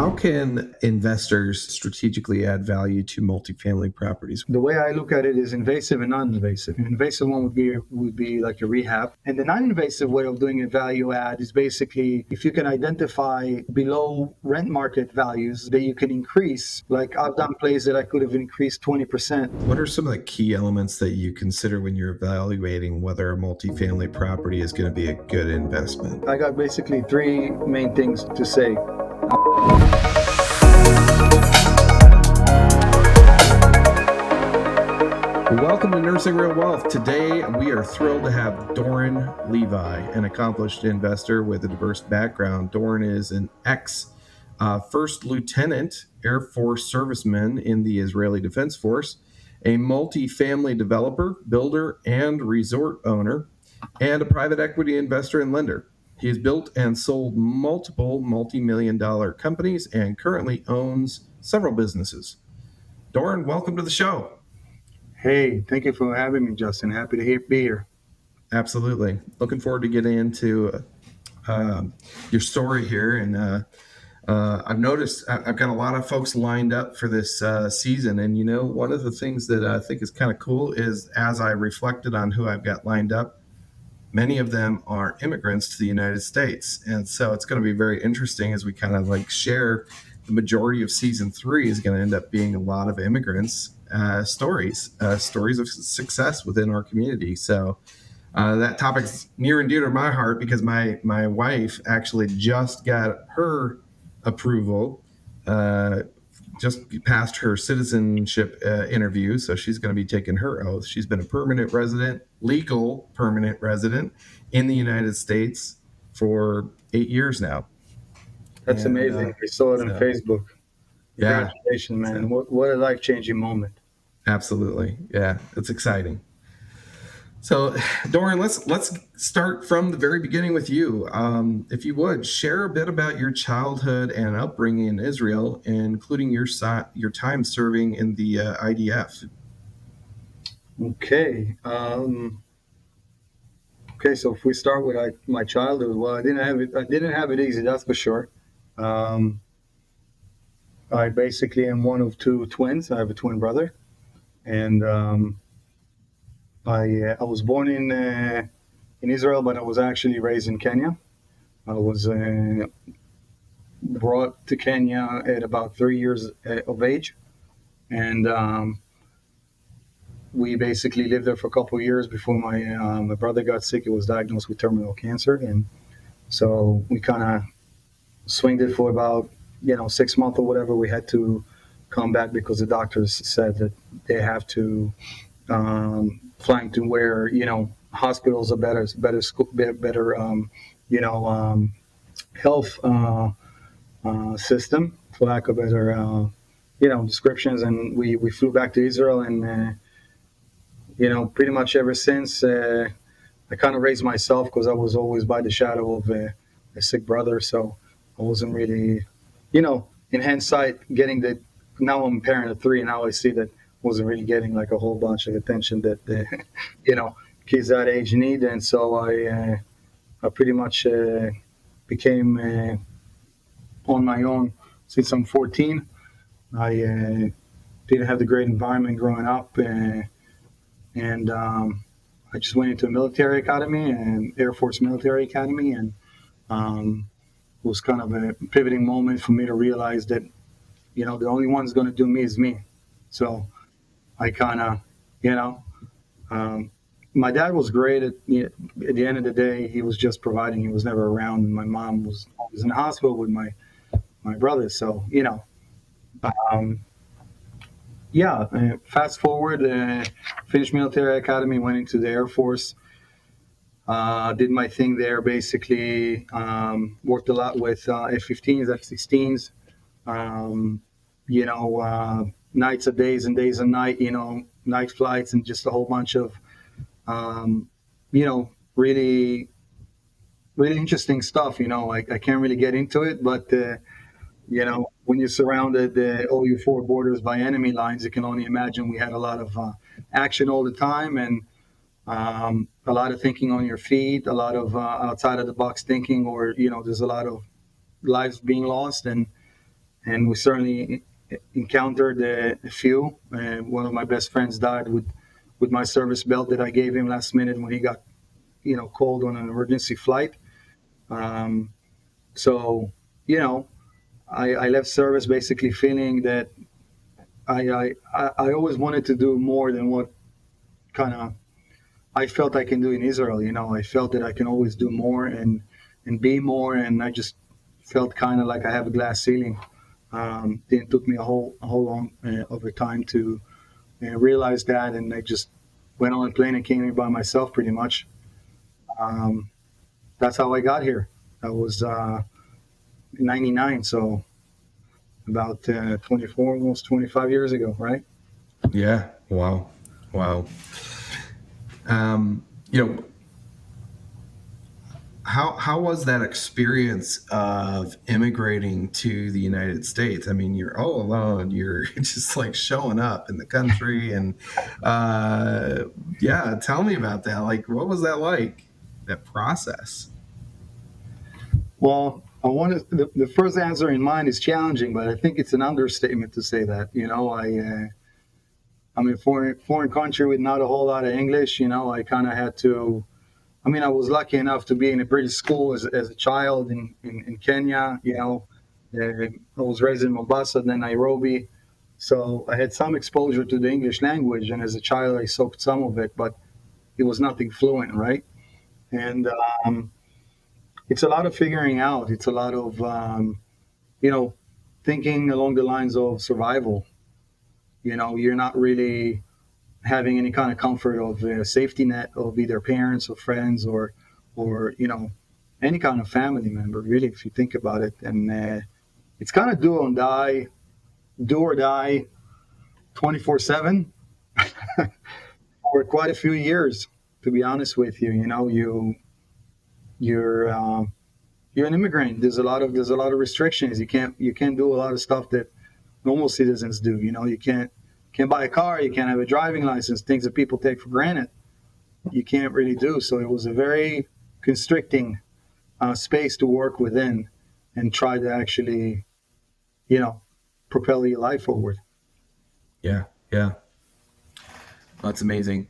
How can investors strategically add value to multifamily properties? The way I look at it is invasive and non-invasive. An invasive one would be like a rehab, and the non-invasive way of doing a value add is basically if you can identify below rent market values that you can increase. Like I've done plays that I could have increased 20%. What are some of the key elements that you consider when you're evaluating whether a multifamily property is going to be a good investment? I got basically three main things to say. Welcome to Nursing Real Wealth. Today, we are thrilled to have Doron Levi, an accomplished investor with a diverse background. Doron is an ex-first lieutenant Air Force serviceman in the Israeli Defense Force, a multi-family developer, builder, and resort owner, and a private equity investor and lender. He has built and sold multiple multi-million-dollar companies and currently owns several businesses. Doron, welcome to the show. Hey, thank you for having me, Justin. Happy to be here. Absolutely. Looking forward to getting into your story here. And I've noticed I've got a lot of folks lined up for this season. And, you know, one of the things that I think is kind of cool is as I reflected on who I've got lined up, many of them are immigrants to the United States. And so it's going to be very interesting as we kind of like share the majority of season 3 is going to end up being a lot of immigrants stories of success within our community. So that topic's near and dear to my heart because my wife actually just got her approval, just passed her citizenship interview. So she's going to be taking her oath. She's been a legal permanent resident in the United States for 8 years now. That's amazing. I saw it on Facebook. Yeah. Congratulations, man. What a life-changing moment. Absolutely. Yeah, it's exciting. So, Doron, let's start from the very beginning with you. If you would, share a bit about your childhood and upbringing in Israel, including your time serving in the IDF. Okay. So if we start with my childhood, well, I didn't have it easy, that's for sure. I basically am one of two twins. I have a twin brother, and I was born in Israel, but I was actually raised in Kenya. I was brought to Kenya at about 3 years of age, and we basically lived there for a couple of years before my brother got sick. He was diagnosed with terminal cancer, and so we kind of swinged it for about 6 months or whatever. We had to come back because the doctors said that they have to fly to where hospitals are better school, better health system, for lack of better descriptions. And we flew back to Israel, and pretty much ever since I kind of raised myself because I was always by the shadow of a sick brother, so I wasn't really in hindsight getting the. Now I'm a parent of 3, and now I see that wasn't really getting like a whole bunch of attention that kids that age need. And so I pretty much became on my own since I'm 14. I didn't have the great environment growing up, and I just went into a military academy, and Air Force military academy, and it was kind of a pivoting moment for me to realize that the only one's going to do me is me. So I kind of, my dad was great at the end of the day. He was just providing. He was never around. My mom was always in the hospital with my brother. So, fast forward, finished military academy, went into the Air Force, did my thing there, basically, worked a lot with F-15s, F-16s, nights of days and days of night, night flights, and just a whole bunch of, really, really interesting stuff. I can't really get into it, but, when you're surrounded all your 4 borders by enemy lines, you can only imagine we had a lot of action all the time, and a lot of thinking on your feet, a lot of outside of the box thinking, or, there's a lot of lives being lost. And and we certainly encountered a few. One of my best friends died with my service belt that I gave him last minute when he got called on an emergency flight. Um, so you know, I left service basically feeling that I always wanted to do more than what kind of I felt I can do in Israel. I felt that I can always do more and be more, and I just felt kind of like I have a glass ceiling. It took me a whole long of a time to realize that, and I just went on a plane and came here by myself, pretty much. Um, that's how I got here. That was in '99, so about 24, almost 25 years ago, right? Yeah. Wow. Wow. You know, how was that experience of immigrating to the United States? I mean, you're all alone. You're just like showing up in the country, and uh, yeah, tell me about that. Like, what was that like? That process? Well, the first answer in mind is challenging, but I think it's an understatement to say that. I'm in foreign country with not a whole lot of English. I kind of had to. I mean, I was lucky enough to be in a British school as a child in Kenya. I was raised in Mombasa, then Nairobi, so I had some exposure to the English language, and as a child, I soaked some of it, but it was nothing fluent, right? And it's a lot of figuring out. It's a lot of you know, thinking along the lines of survival. You're not really having any kind of comfort of a safety net of either parents or friends or any kind of family member, really, if you think about it. And it's kind of do or die, 24/7 for quite a few years. To be honest with you, you're you're an immigrant. There's a lot of restrictions. You can't do a lot of stuff that normal citizens do. You can't buy a car. You can't have a driving license. Things that people take for granted, you can't really do. So it was a very constricting space to work within and try to actually, you know, propel your life forward. Yeah, yeah, that's amazing.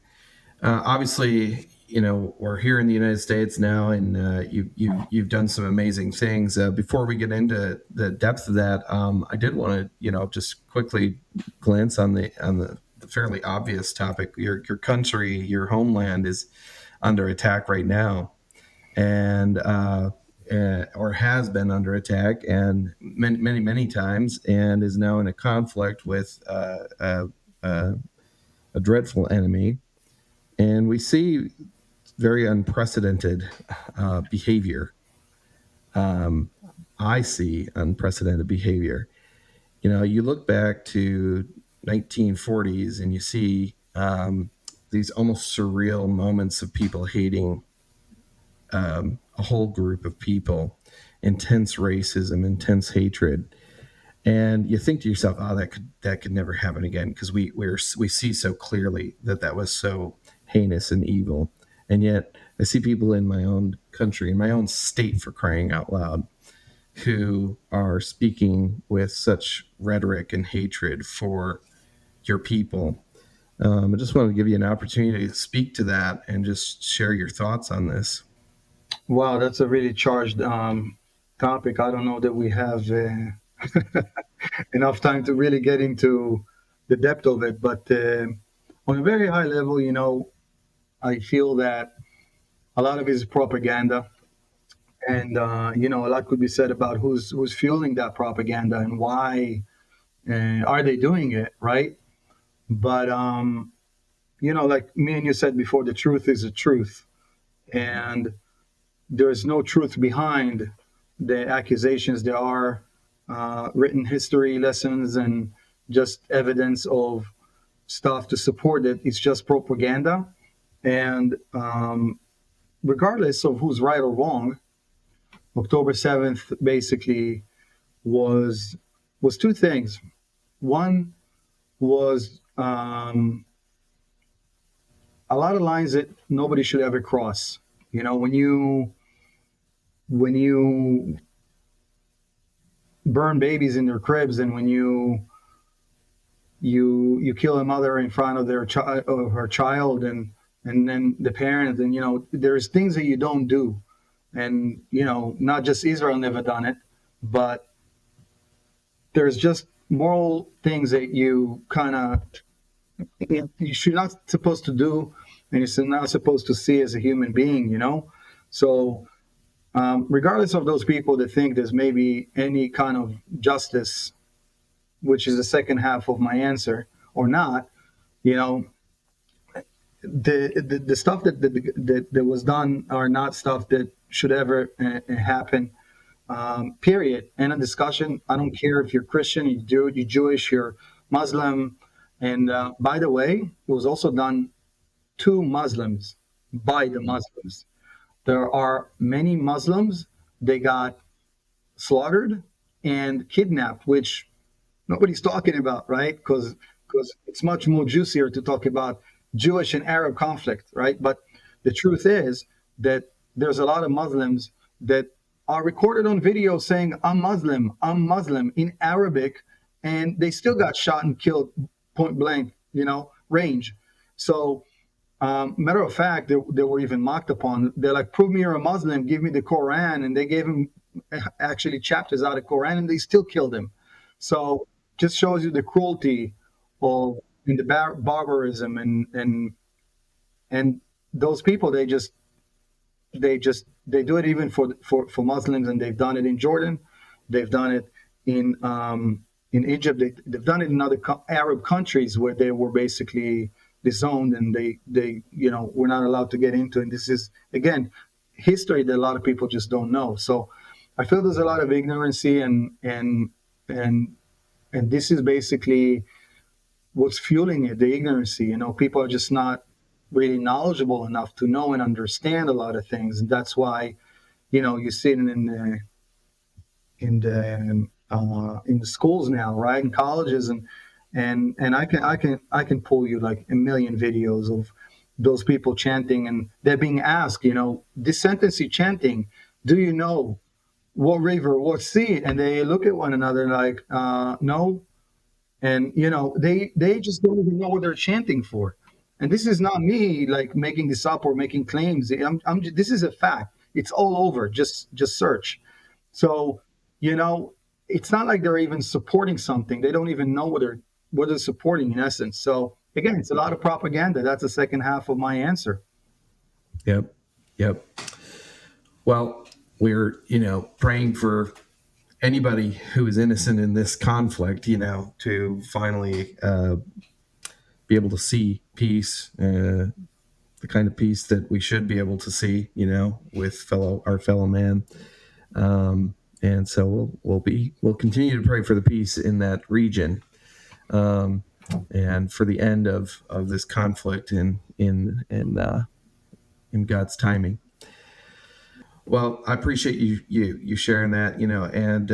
Obviously, we're here in the United States now, and you've done some amazing things. Before we get into the depth of that, I did want to just quickly glance on the fairly obvious topic. Your country, your homeland, is under attack right now, and or has been under attack, and many times, and is now in a conflict with a dreadful enemy. And we see very unprecedented behavior. I see unprecedented behavior. You look back to 1940s and you see these almost surreal moments of people hating a whole group of people, intense racism, intense hatred, and you think to yourself, "Oh, that could never happen again," because we see so clearly that was so heinous and evil. And yet, I see people in my own country, in my own state, for crying out loud, who are speaking with such rhetoric and hatred for your people. I just want to give you an opportunity to speak to that and just share your thoughts on this. Wow, that's a really charged topic. I don't know that we have enough time to really get into the depth of it, but on a very high level, I feel that a lot of it is propaganda, and a lot could be said about who's fueling that propaganda and why are they doing it, right? But like me and you said before, the truth is the truth, and there's no truth behind the accusations. There are written history lessons and just evidence of stuff to support it. It's just propaganda, and regardless of who's right or wrong, October 7th basically was two things. One was a lot of lines that nobody should ever cross. When you burn babies in their cribs, and when you kill a mother in front of their child or her child, and then the parent, and there's things that you don't do, and not just Israel never done it, but there's just moral things that you kind of you should not supposed to do, and you're not supposed to see as a human being. So regardless of those people that think there's maybe any kind of justice, which is the second half of my answer, or not, you know, the stuff that was done are not stuff that should ever happen. Period. End of discussion. I don't care if you're Christian, you're Jewish, you're Muslim. And by the way, it was also done to Muslims by the Muslims. There are many Muslims they got slaughtered and kidnapped, which nobody's talking about, right? Because it's much more juicier to talk about Jewish and Arab conflict, right? But the truth is that there's a lot of Muslims that are recorded on video saying, I'm Muslim in Arabic, and they still got shot and killed point blank, range. So, matter of fact, they were even mocked upon. They're like, prove me you're a Muslim, give me the Quran. And they gave him actually chapters out of Quran, and they still killed him. So just shows you the cruelty of in the barbarism, and those people, they do it even for Muslims, and they've done it in Jordan, they've done it in Egypt, they've done it in other Arab countries where they were basically disowned, and they were not allowed to get into. And this is again history that a lot of people just don't know. So I feel there's a lot of ignorancy, and this is basically what's fueling it, the ignorancy. People are just not really knowledgeable enough to know and understand a lot of things, and that's why you see it in the schools now, right, in colleges, and I can pull you like a million videos of those people chanting, and they're being asked, this sentence you're chanting, do you know what river, what sea? And they look at one another like, no. And they just don't even know what they're chanting for. And this is not me like making this up or making claims. This is a fact. It's all over. Just search. So it's not like they're even supporting something. They don't even know what they're supporting in essence. So again, it's a lot of propaganda. That's the second half of my answer. Yep. Well, we're praying for anybody who is innocent in this conflict, to finally be able to see peace, the kind of peace that we should be able to see, with our fellow man. And so we'll continue to pray for the peace in that region, and for the end of this conflict in God's timing. Well, I appreciate you sharing that, and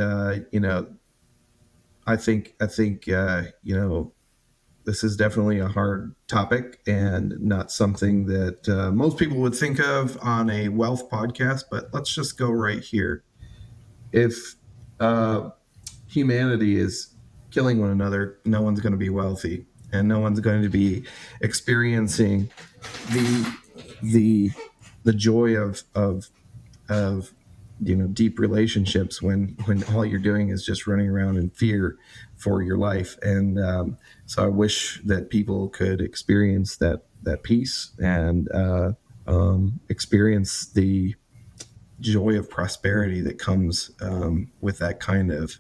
I think this is definitely a hard topic and not something that most people would think of on a wealth podcast. But let's just go right here. If humanity is killing one another, no one's going to be wealthy, and no one's going to be experiencing the joy of deep relationships when all you're doing is just running around in fear for your life. And so I wish that people could experience that peace and experience the joy of prosperity that comes with that kind of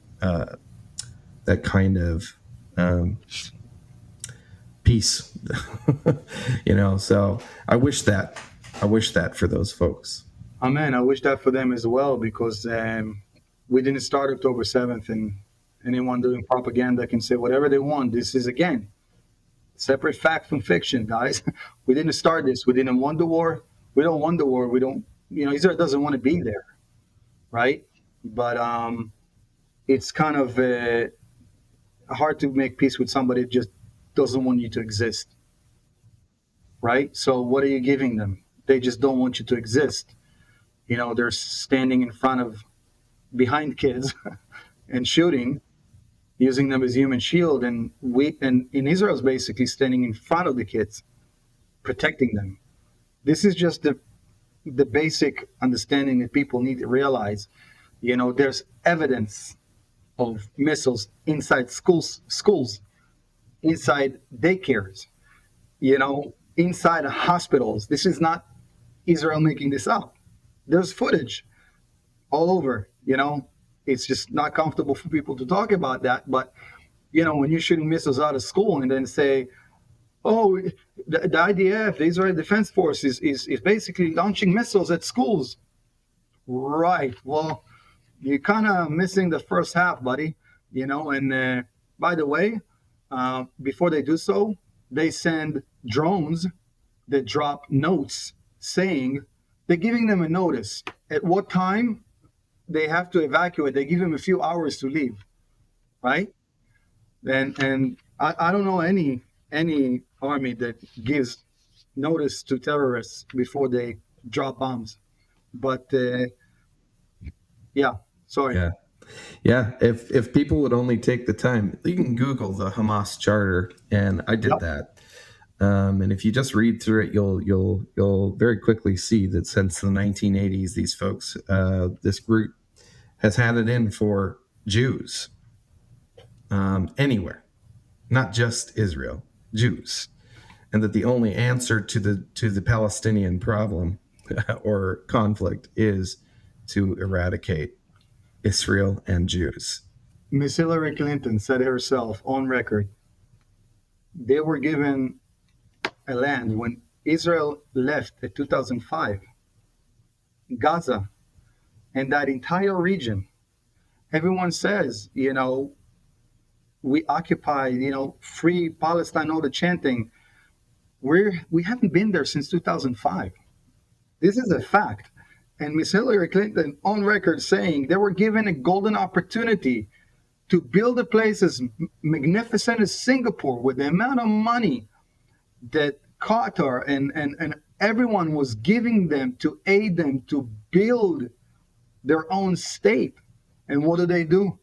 peace. So I wish that for those folks. Amen. I wish that for them as well, because we didn't start October 7th, and anyone doing propaganda can say whatever they want. This is, again, separate fact from fiction, guys. We didn't start this. We didn't want the war. We don't want the war. We don't, Israel doesn't want to be there, right? But it's kind of hard to make peace with somebody that just doesn't want you to exist, right? So what are you giving them? They just don't want you to exist. They're standing behind kids, and shooting, using them as human shield, and in Israel's basically standing in front of the kids, protecting them. This is just the basic understanding that people need to realize. There's evidence of missiles inside schools, inside daycares, inside hospitals. This is not Israel making this up. There's footage all over. It's just not comfortable for people to talk about that. But when you're shooting missiles out of school and then say, "Oh, the IDF, the Israeli Defense Force, is basically launching missiles at schools," right? Well, you're kind of missing the first half, buddy. And by the way, before they do so, they send drones that drop notes saying they're giving them a notice at what time they have to evacuate. They give them a few hours to leave, right? And I don't know any army that gives notice to terrorists before they drop bombs. But yeah, sorry. Yeah. Yeah, if people would only take the time, you can Google the Hamas charter, and I did Yep. that. And if you just read through it, you'll very quickly see that since the 1980s, these folks, this group, has had it in for Jews anywhere, not just Israel, Jews, and that the only answer to the Palestinian problem or conflict is to eradicate Israel and Jews. Miss Hillary Clinton said herself on record, they were given a land when Israel left in 2005, Gaza, and that entire region. Everyone says, we occupy, free Palestine, all the chanting. We haven't been there since 2005. This is a fact. And Miss Hillary Clinton on record saying they were given a golden opportunity to build a place as magnificent as Singapore with the amount of money that Qatar and everyone was giving them to aid them to build their own state. And what do?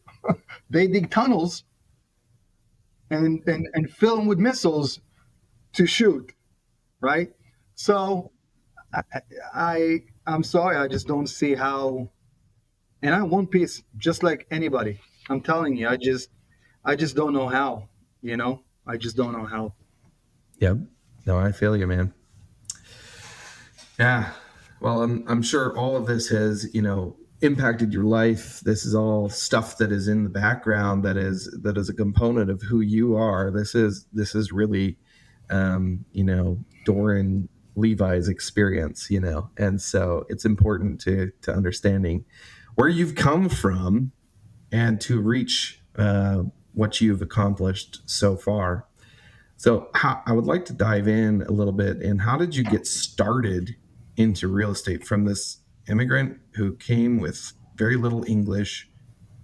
They dig tunnels and fill them with missiles to shoot, right? So I'm sorry, I just don't see how. And I want peace just like anybody. I'm telling you, I just don't know how. I just don't know how. Yep. No, I feel you, man. Yeah. Well, I'm sure all of this has, impacted your life. This is all stuff that is in the background that is a component of who you are. This is really, Doron Levi's experience, and so it's important to understanding where you've come from and to reach what you've accomplished so far. So I would like to dive in a little bit. And how did you get started into real estate from this immigrant who came with very little English?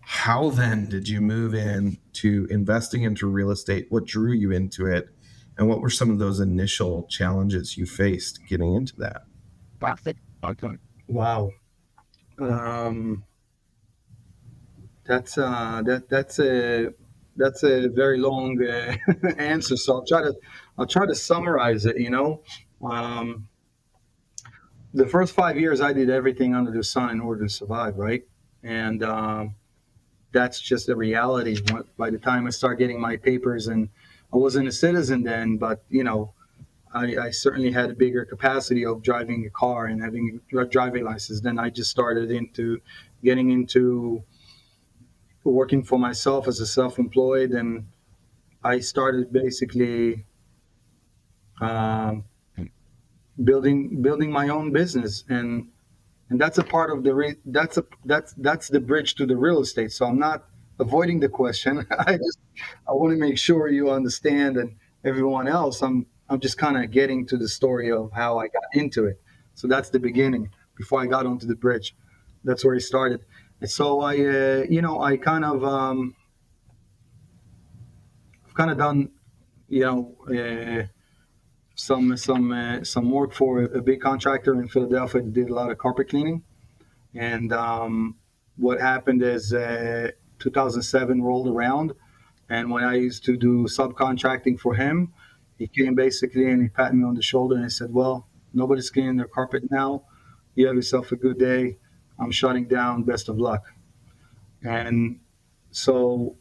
How then did you move in to investing into real estate? What drew you into it? And what were some of those initial challenges you faced getting into that? Wow. That's a very long answer. So I'll try to summarize it. The first 5 years I did everything under the sun in order to survive, right? And that's just the reality. By the time I start getting my papers, and I wasn't a citizen then, but I certainly had a bigger capacity of driving a car and having a driving license. Then I just started getting into working for myself as a self-employed, and I started basically building my own business, and that's a part of that's the bridge to the real estate. So I'm not avoiding the question. I want to make sure you understand, and everyone else. I'm just kind of getting to the story of how I got into it. So that's the beginning before I got onto the bridge. That's where it started. And so I kind of done, some work for a big contractor in Philadelphia that did a lot of carpet cleaning. And what happened is 2007 rolled around, and when I used to do subcontracting for him, he came basically and he patted me on the shoulder and he said, "Well, nobody's cleaning their carpet now. You have yourself a good day. I'm shutting down. Best of luck." And so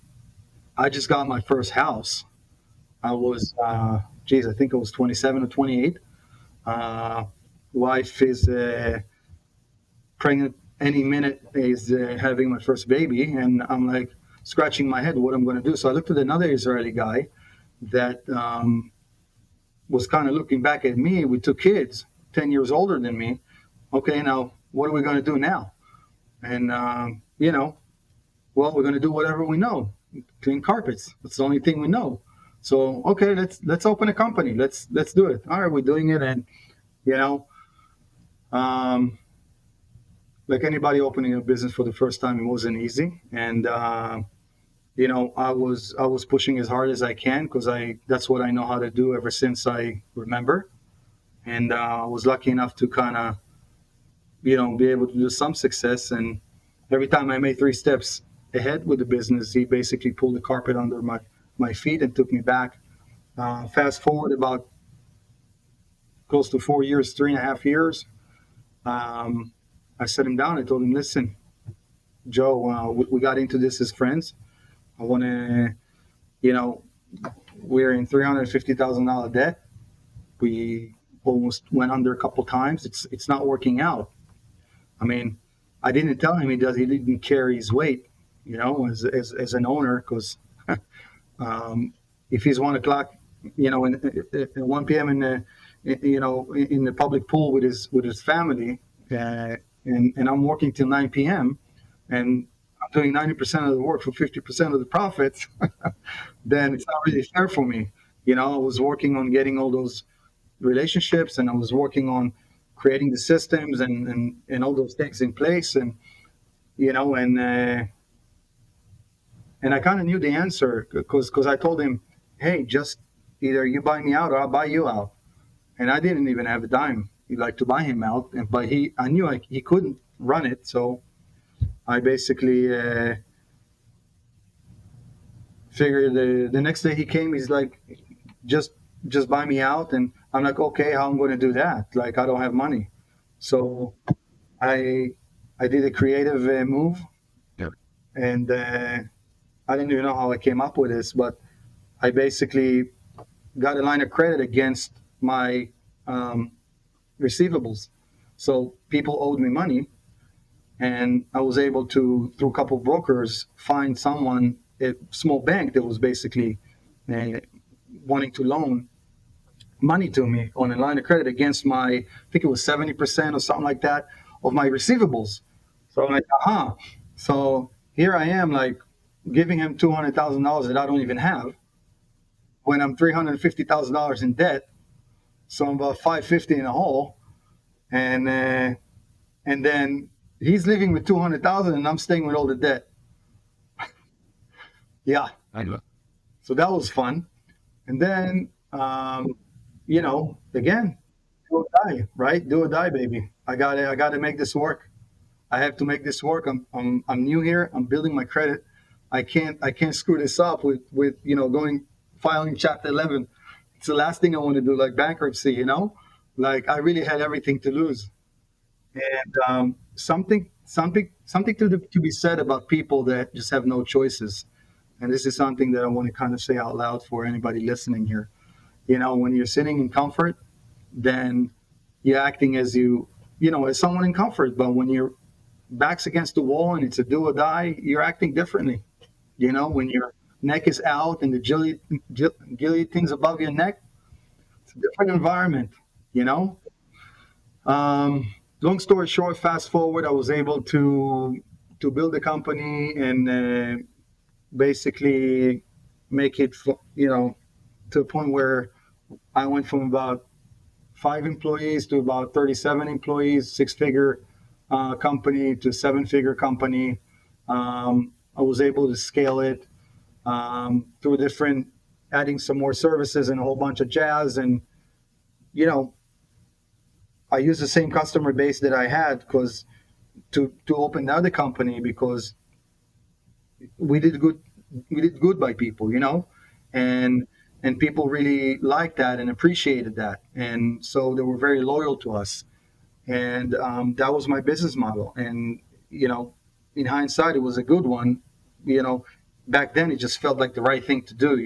I just got my first house. I was, I think I was 27 or 28. Uh, Wife is pregnant any minute, is having my first baby, and I'm like scratching my head what I'm going to do. So I looked at another Israeli guy that was kind of looking back at me with two kids, 10 years older than me. Okay, now what are we going to do now? And well, we're going to do whatever we know, clean carpets. That's the only thing we know. So okay, let's open a company. Let's do it. All right, we're doing it, and you know, um, like anybody opening a business for the first time, it wasn't easy. And I was pushing as hard as I can because that's what I know how to do ever since I remember. And I was lucky enough to kind of be able to do some success. And every time I made 3 steps ahead with the business, he basically pulled the carpet under my feet and took me back. Fast forward about close to 4 years, 3.5 years. Um, I set him down. I told him, "Listen, Joe, we got into this as friends. I want to, you know, we're in $350,000 debt. We almost went under a couple times. It's not working out." I mean, I didn't tell him he didn't carry his weight, as an owner, because if he's 1 o'clock, at 1 p.m. in the public pool with his family, and I'm working till 9 p.m. and I'm doing 90% of the work for 50% of the profits, then it's not really fair for me. I was working on getting all those relationships, and I was working on creating the systems and all those things in place, and and I kind of knew the answer because I told him, "Hey, just either you buy me out or I'll buy you out." And I didn't even have a dime to buy him out, but I knew he couldn't run it, so I basically figured the next day he came, he's like, just buy me out. And I'm like, okay, how I'm going to do that? Like, I don't have money. So I did a creative move. Yep. And I didn't even know how I came up with this, but I basically got a line of credit against my receivables. So people owed me money, and I was able to, through a couple of brokers, find someone, a small bank that was basically wanting to loan money to me on a line of credit against I think it was 70% or something like that of my receivables. So I'm like, aha. So here I am, like, giving him $200,000 that I don't even have when I'm $350,000 in debt. So I'm about $550 in a hole, and then he's living with $200,000 and I'm staying with all the debt. Yeah. I know. So that was fun. And then, again, do or die, right? Do or die, baby. I gotta make this work. I have to make this work. I'm new here. I'm building my credit. I can't screw this up with filing Chapter 11. It's the last thing I want to do, like bankruptcy. Like, I really had everything to lose. And something to be said about people that just have no choices. And this is something that I want to kind of say out loud for anybody listening here. When you're sitting in comfort, then you're acting as as someone in comfort. But when your back's against the wall and it's a do or die, you're acting differently. When your neck is out and the guillotine's above your neck, it's a different environment. Long story short, fast forward, I was able to build a company and basically make it, to a point where I went from about 5 employees to about 37 employees, 6-figure company to 7-figure company. I was able to scale it through adding some more services and a whole bunch of jazz. And, I used the same customer base that I had to open the other company, because we did good we did good by people, and people really liked that and appreciated that, and so they were very loyal to us, and that was my business model. And you know in hindsight, it was a good one. you know Back then, it just felt like the right thing to do,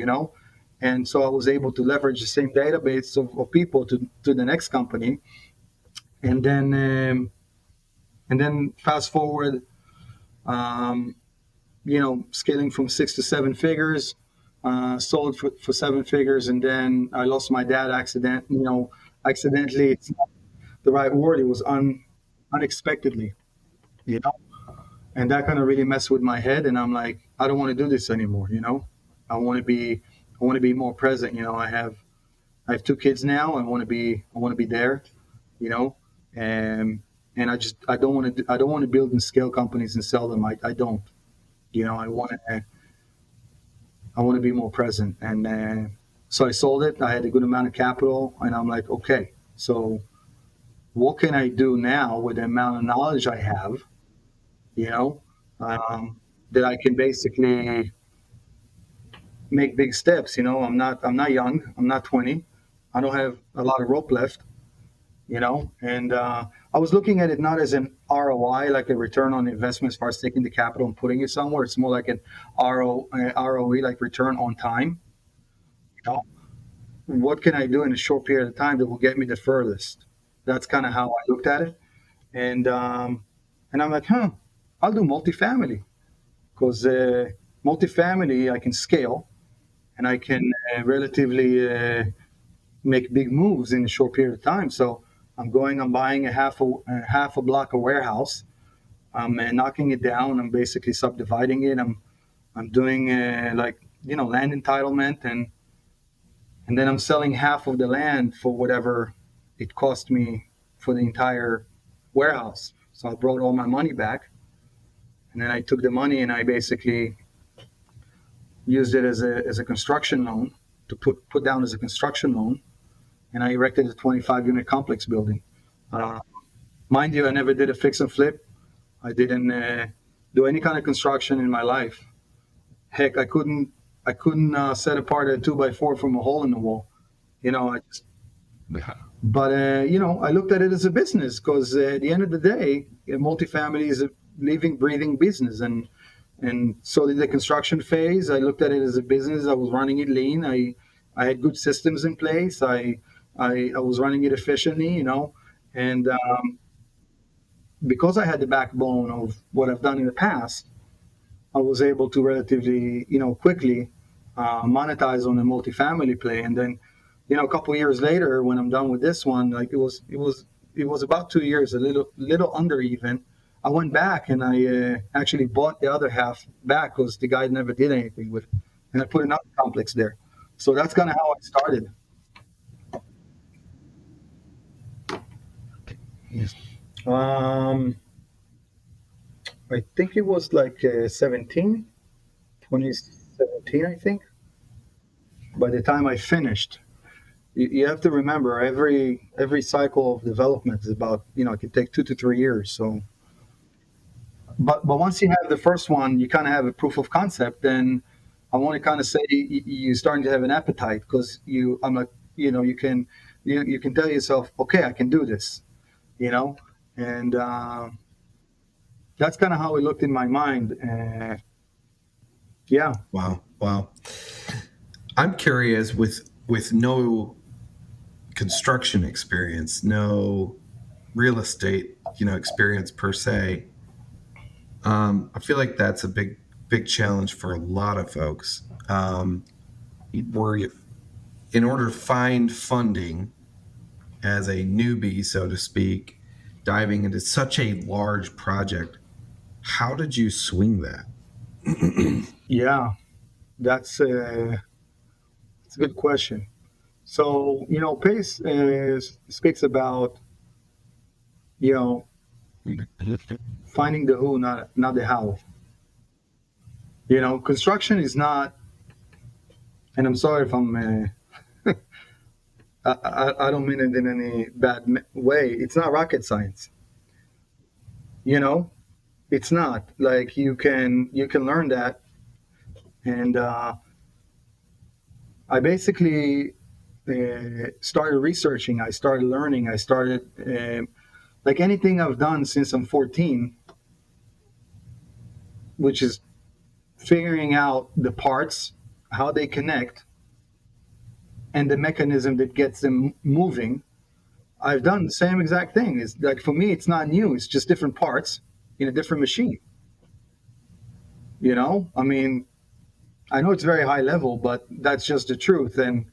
and so I was able to leverage the same database of people to the next company. And then um, and then fast forward, um, scaling from 6 to 7 figures, sold for 7 figures, and then I lost my dad accidentally. It's not the right word. It was unexpectedly, you know, and that kind of really messed with my head. And I'm like, I don't want to do this anymore. I want to be, I want to be more present. I have 2 kids now. I want to be there. You know, and I don't want to, build and scale companies and sell them. I don't. I want to be more present. And so I sold it. I had a good amount of capital, and I'm like, okay, so what can I do now with the amount of knowledge I have, you know, that I can basically make big steps. I'm not young. I'm not 20. I don't have a lot of rope left, and I was looking at it not as an ROI, like a return on investment as far as taking the capital and putting it somewhere. It's more like an ROE, like return on time. You know, what can I do in a short period of time that will get me the furthest? That's kind of how I looked at it, and I'm like, I'll do multifamily, because multifamily I can scale, and I can relatively make big moves in a short period of time. So I'm buying a half a block of warehouse. I'm knocking it down. I'm basically subdividing it. I'm doing land entitlement, and then I'm selling half of the land for whatever it cost me for the entire warehouse. So I brought all my money back, and then I took the money and I basically used it as a construction loan, to put down as a construction loan, and I erected a 25-unit complex building. Uh, Mind you, I never did a fix and flip. I didn't do any kind of construction in my life. Heck, I couldn't set apart a 2x4 from a hole in the wall. I just But I looked at it as a business, because at the end of the day, multifamily is a living, breathing business, and so did the construction phase. I looked at it as a business. I was running it lean. I had good systems in place. I was running it efficiently, and because I had the backbone of what I've done in the past, I was able to relatively, quickly monetize on the multifamily play. And then, a couple of years later, when I'm done with this one, like it was about 2 years, a little under even. I went back and I actually bought the other half back, because the guy never did anything with it, and I put another complex there. So that's kind of how I started. Yes. Um, I think it was like 2017, I think. By the time I finished, you have to remember, every cycle of development is about, it can take 2 to 3 years. So, but once you have the first one, you kind of have a proof of concept. Then I want to kind of say you're starting to have an appetite, because I'm like, you can tell yourself, okay, I can do this, and that's kind of how it looked in my mind. Yeah. Wow. Wow. I'm curious, with no construction experience, no real estate, experience per se. I feel like that's a big challenge for a lot of folks. Where in order to find funding as a newbie, so to speak, diving into such a large project, how did you swing that? Yeah, that's a good question. So, Pace speaks about, you know finding the who, not the how. Construction is not, and I'm sorry if I don't mean it in any bad way. It's not rocket science. You know, it's not like you can learn that And I basically started researching. I started learning. I started like anything I've done since I'm 14, which is figuring out the parts, how they connect, and the mechanism that gets them moving. I've done the same exact thing. It's like, for me, it's not new. It's just different parts in a different machine. I mean, I know it's very high level, but that's just the truth. And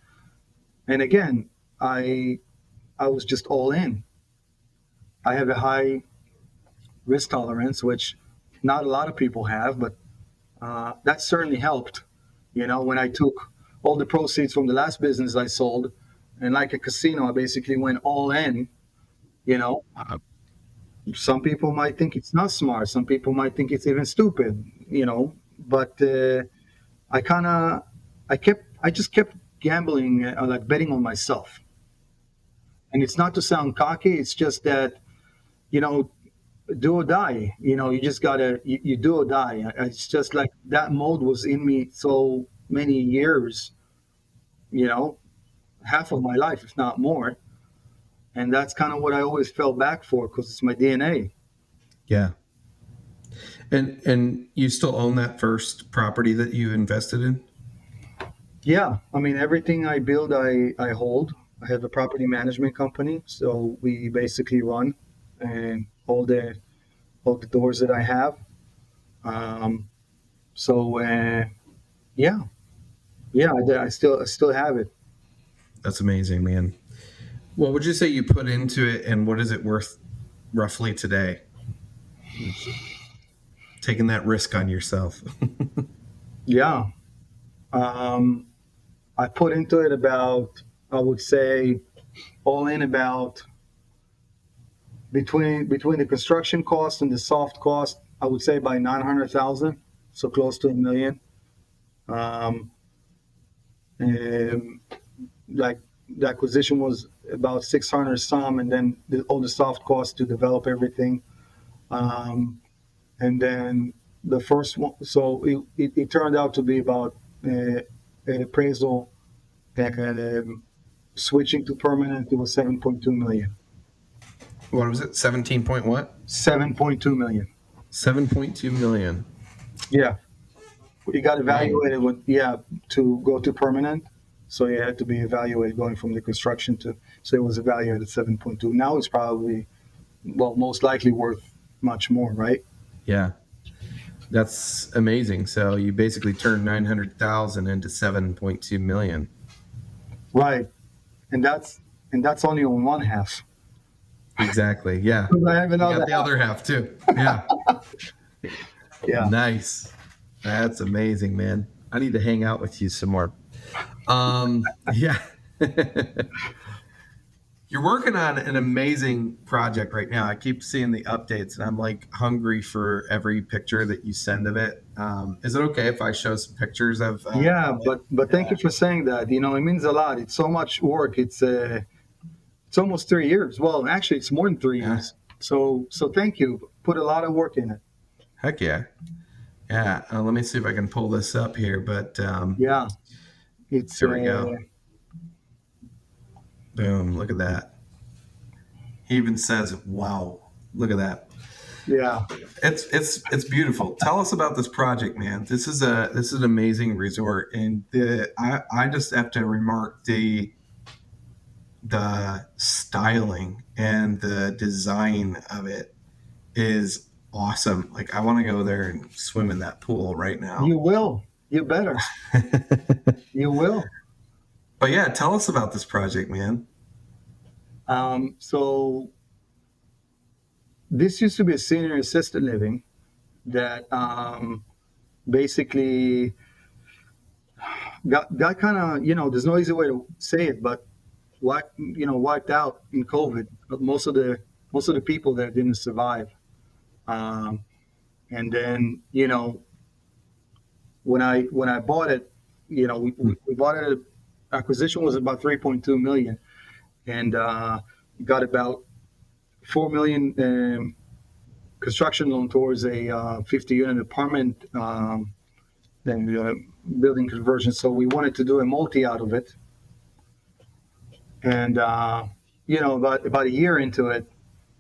again, I was just all in. I have a high risk tolerance, which not a lot of people have, but that certainly helped. When I took all the proceeds from the last business I sold, and like a casino, I basically went all in. You know, some people might think it's not smart. Some people might think it's even stupid. But I just kept gambling, like betting on myself. And it's not to sound cocky. It's just that, you know, do or die. You just gotta, you do or die. It's just like that mode was in me so many years, you know, half of my life, if not more. And that's kind of what I always fell back for because it's my DNA. Yeah. And you still own that first property that you invested in? Yeah, I mean, everything I build, I hold. I have a property management company, so we basically run and hold the doors that I have. Um, so yeah, yeah, I still have it. That's amazing, man. What would you say you put into it, and what is it worth roughly today? Taking that risk on yourself. Yeah, um, I put into it about, I would say, all in about between the construction cost and the soft cost, I would say by 900,000, so close to a million. Um, and like the acquisition was about 600 some, and then all the soft costs to develop everything. Um, and then the first one, so it turned out to be about an appraisal that switching to permanent, it was 7.2 million. What was it? 17 point what? 7.2 million. 7.2 million. Yeah. You got Dang. evaluated with, yeah, to go to permanent. So you had to be evaluated going from the construction to, so it was evaluated at 7.2. Now it's probably, well, most likely worth much more, right? Yeah. That's amazing. So you basically turned 900,000 into 7.2 million. Right. And that's only on one half. Exactly. Yeah. I have You another got the half. other half too. Yeah. Yeah. Nice. That's amazing, man. I need to hang out with you some more. Yeah. You're working on an amazing project right now. I keep seeing the updates and I'm like hungry for every picture that you send of it. Is it okay if I show some pictures of Yeah, it? but thank Yeah. you for saying that. It means a lot. It's so much work. It's almost 3 years. Well, actually, it's more than three Yeah. years. So thank you. Put a lot of work in it. Heck yeah. Yeah. Let me see if I can pull this up here. But Yeah, it's there we go. Boom. Look at that. He even says, wow, look at that. yeah. It's beautiful. Tell us about this project, man. This is an amazing resort, and I just have to remark the styling and the design of it is awesome. Like I want to go there and swim in that pool right now. You will. You better. You will. But yeah, tell us about this project, man. So this used to be a senior assisted living that basically got kind of, there's no easy way to say it, but wiped out in COVID. But most of the people there didn't survive. Um, and then, when I bought it, we bought it. Acquisition was about 3.2 million, and got about 4 million construction loan towards a 50 unit apartment building conversion. So we wanted to do a multi out of it. And, about a year into it,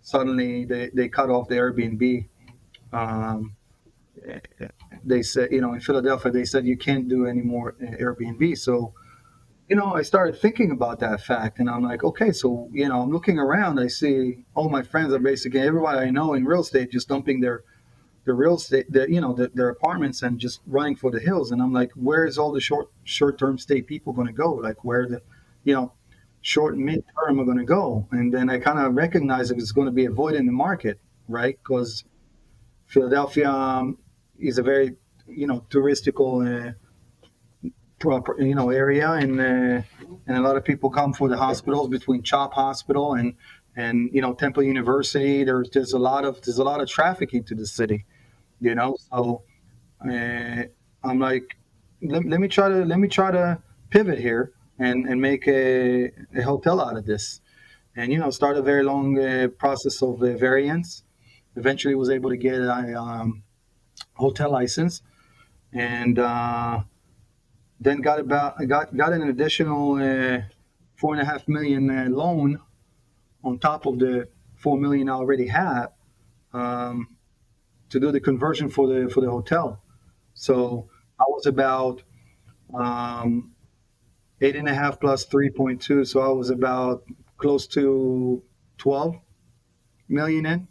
suddenly they cut off the Airbnb. Um, they said, in Philadelphia, they said you can't do any more Airbnb. So, I started thinking about that fact, and I'm like, okay, so, I'm looking around, I see all my friends are basically, everybody I know in real estate just dumping their real estate, their apartments and just running for the hills. And I'm like, where is all the short-term stay people going to go? Like where the, short and mid-term are going to go? And then I kind of recognize if it's going to be a void in the market, right? Because Philadelphia is a very, touristical proper, area, and a lot of people come for the hospitals between Chop Hospital and Temple University. There's a lot of traffic into the city, So I'm like, let me try to pivot here and make a hotel out of this, and start a very long process of variance. Eventually, was able to get a hotel license, and then got an additional $4.5 million loan on top of the $4 million I already had, to do the conversion for the hotel. So I was about 8.5 plus 3.2, so I was about close to 12 million in,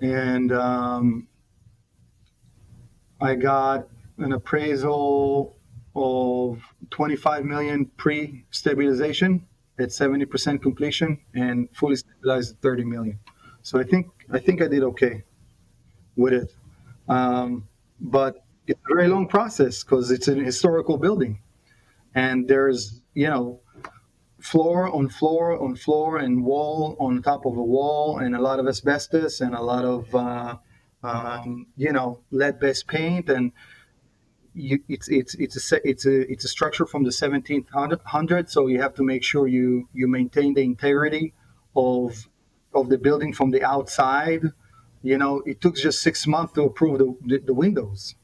and I got an appraisal of 25 million pre-stabilization at 70% completion, and fully stabilized at 30 million. So I think I did okay with it. But it's a very long process because it's an historical building, and there's floor on floor on floor and wall on top of a wall, and a lot of asbestos and a lot of lead-based paint, and it's a structure from the 1700s, so you have to make sure you maintain the integrity of the building from the outside. It took just 6 months to approve the windows.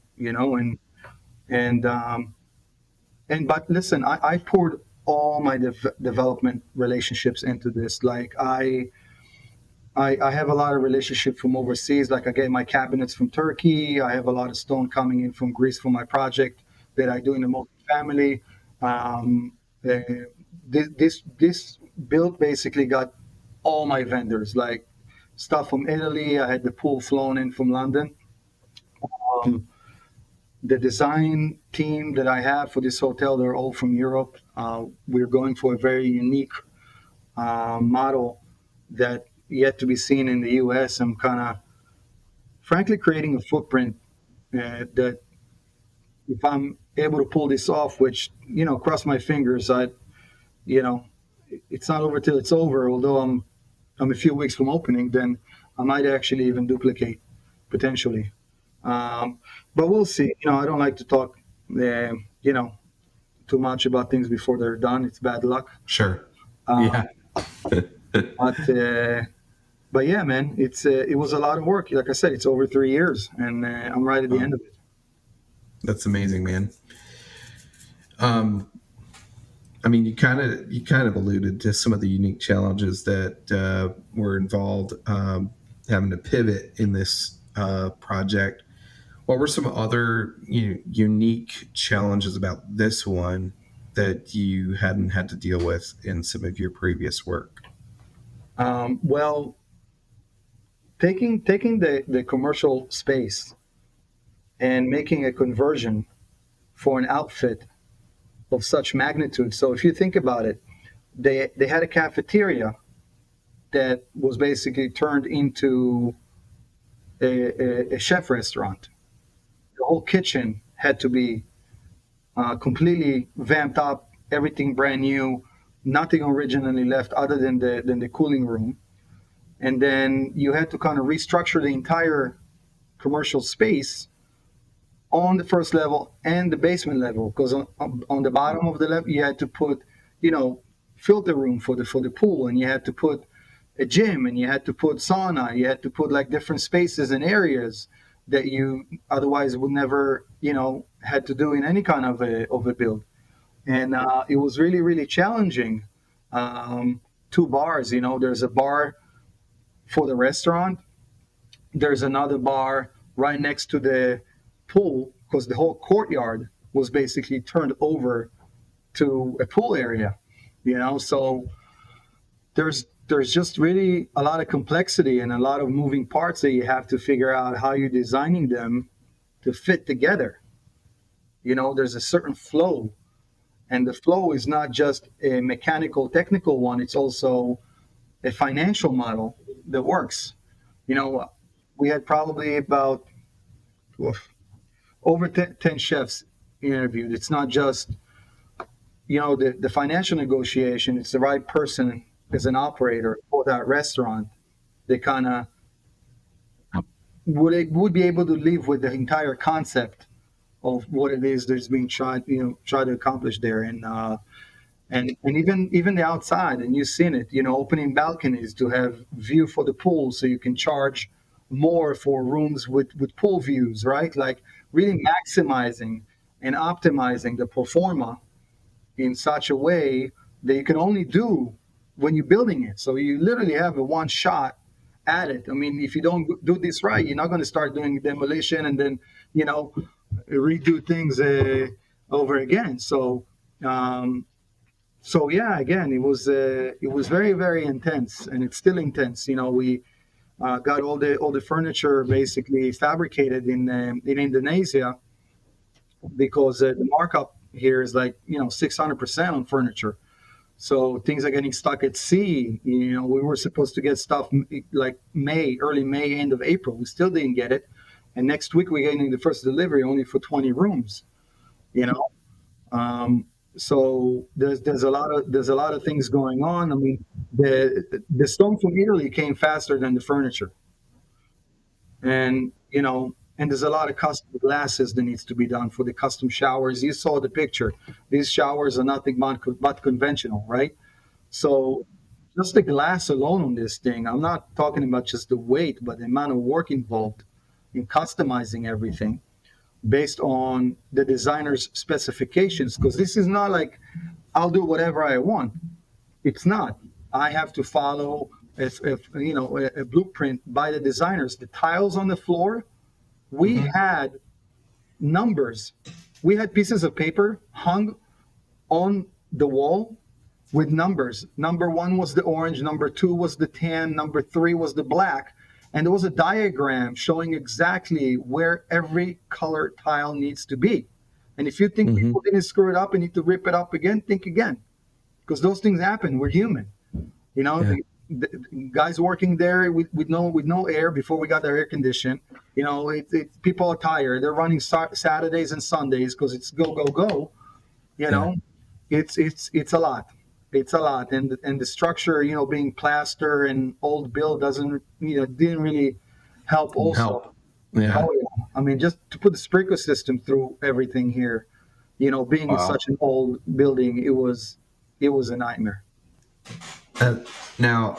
But listen, I poured all my development relationships into this. Like I have a lot of relationships from overseas. Like I get my cabinets from Turkey. I have a lot of stone coming in from Greece for my project that I do in the multifamily. This build basically got all my vendors, like stuff from Italy. I had the pool flown in from London. The design team that I have for this hotel, they're all from Europe. We're going for a very unique model that yet to be seen in the U.S. I'm kind of, frankly, creating a footprint that if I'm able to pull this off, which, cross my fingers, it's not over till it's over, although I'm a few weeks from opening, then I might actually even duplicate potentially. But we'll see. I don't like to talk, too much about things before they're done. It's bad luck. Sure. Yeah. But yeah, man, it was a lot of work. Like I said, it's over 3 years, and I'm right at the end of it. That's amazing, man. You kind of alluded to some of the unique challenges that were involved, having to pivot in this project. What were some other unique challenges about this one that you hadn't had to deal with in some of your previous work? Well, taking the commercial space and making a conversion for an outfit of such magnitude. So if you think about it, they had a cafeteria that was basically turned into a chef restaurant. The whole kitchen had to be completely vamped up, everything brand new, nothing originally left other than the cooling room. And then you had to kind of restructure the entire commercial space on the first level and the basement level, because on the bottom of the level you had to put filter room for the pool, and you had to put a gym, and you had to put sauna, you had to put like different spaces and areas that you otherwise would never, had to do in any kind of a build. And it was really, really challenging. Um, Two bars, there's a bar for the restaurant. There's another bar right next to the pool because the whole courtyard was basically turned over to a pool area. So there's just really a lot of complexity and a lot of moving parts that you have to figure out how you're designing them to fit together. There's a certain flow, and the flow is not just a mechanical, technical one. It's also a financial model that works. You know, we had probably about over 10 chefs interviewed. It's not just, the financial negotiation. It's the right person as an operator for that restaurant. They kind of would be able to live with the entire concept of what it is that's being tried to accomplish there. And even the outside, and you've seen it, opening balconies to have view for the pool, so you can charge more for rooms with pool views, right? Like really maximizing and optimizing the pro forma in such a way that you can only do when you're building it. So you literally have a one shot at it. I mean, if you don't do this right, you're not going to start doing demolition and then, redo things over again. So yeah, again, it was very, very intense, and it's still intense. We got all the furniture basically fabricated in Indonesia, because the markup here is like 600% on furniture. So things are getting stuck at sea. We were supposed to get stuff like early May, end of April. We still didn't get it, and next week we're getting the first delivery only for 20 rooms. You know. So there's a lot of things going on. I mean, the stone from Italy came faster than the furniture, and and there's a lot of custom glasses that needs to be done for the custom showers. You saw the picture. These showers are nothing but conventional, right? So just the glass alone on this thing, I'm not talking about just the weight, but the amount of work involved in customizing everything based on the designer's specifications, because this is not like I'll do whatever I want. It's not. I have to follow a blueprint by the designers. The tiles on the floor, we had numbers. We had pieces of paper hung on the wall with numbers. Number 1 was the orange, number 2 was the tan, number 3 was the black. And there was a diagram showing exactly where every color tile needs to be. And if you think people didn't screw it up and need to rip it up again, think again. Because those things happen. We're human. Yeah. The guys working there with no air before we got their air conditioned. People are tired. They're running Saturdays and Sundays because it's go, go, go. It's a lot. It's a lot, and the structure, being plaster and old build didn't really help. Also, Help. Yeah. Oh, yeah. I mean, just to put the sprinkler system through everything here, being in such an old building, it was a nightmare. Now,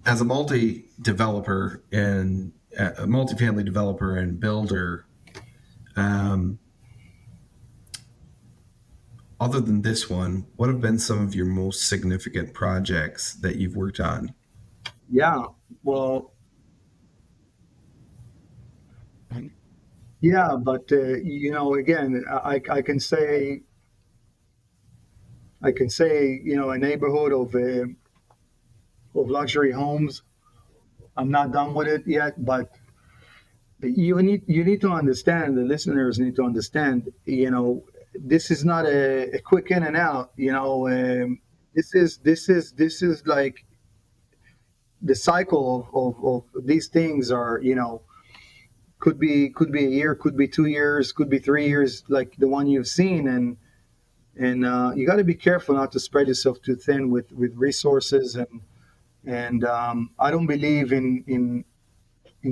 as a multi-developer and a multifamily developer and builder, other than this one, what have been some of your most significant projects that you've worked on? Yeah, well, yeah, but again, I can say a neighborhood of luxury homes. I'm not done with it yet, but you need to understand. The listeners need to understand. This is not a quick in and out. This is like the cycle of these things are. Could be a year, could be 2 years, could be 3 years, like the one you've seen, and you got to be careful not to spread yourself too thin with resources, and I don't believe in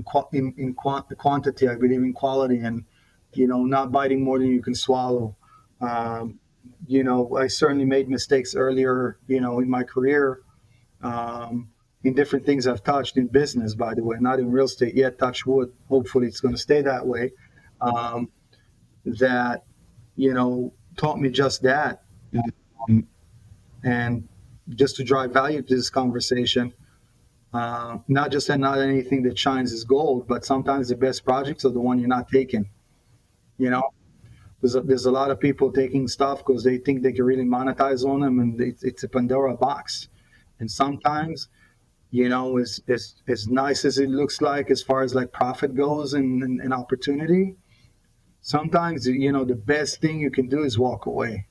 quantity. I believe in quality, and not biting more than you can swallow. I certainly made mistakes earlier, in my career, in different things I've touched in business, by the way, not in real estate yet, touch wood. Hopefully it's going to stay that way. Um, that, taught me just that. And just to drive value to this conversation, not just that not anything that shines is gold, but sometimes the best projects are the one you're not taking. You know, there's a lot of people taking stuff because they think they can really monetize on them, and it's a Pandora box. And sometimes, as nice as it looks like as far as like profit goes and opportunity, sometimes the best thing you can do is walk away.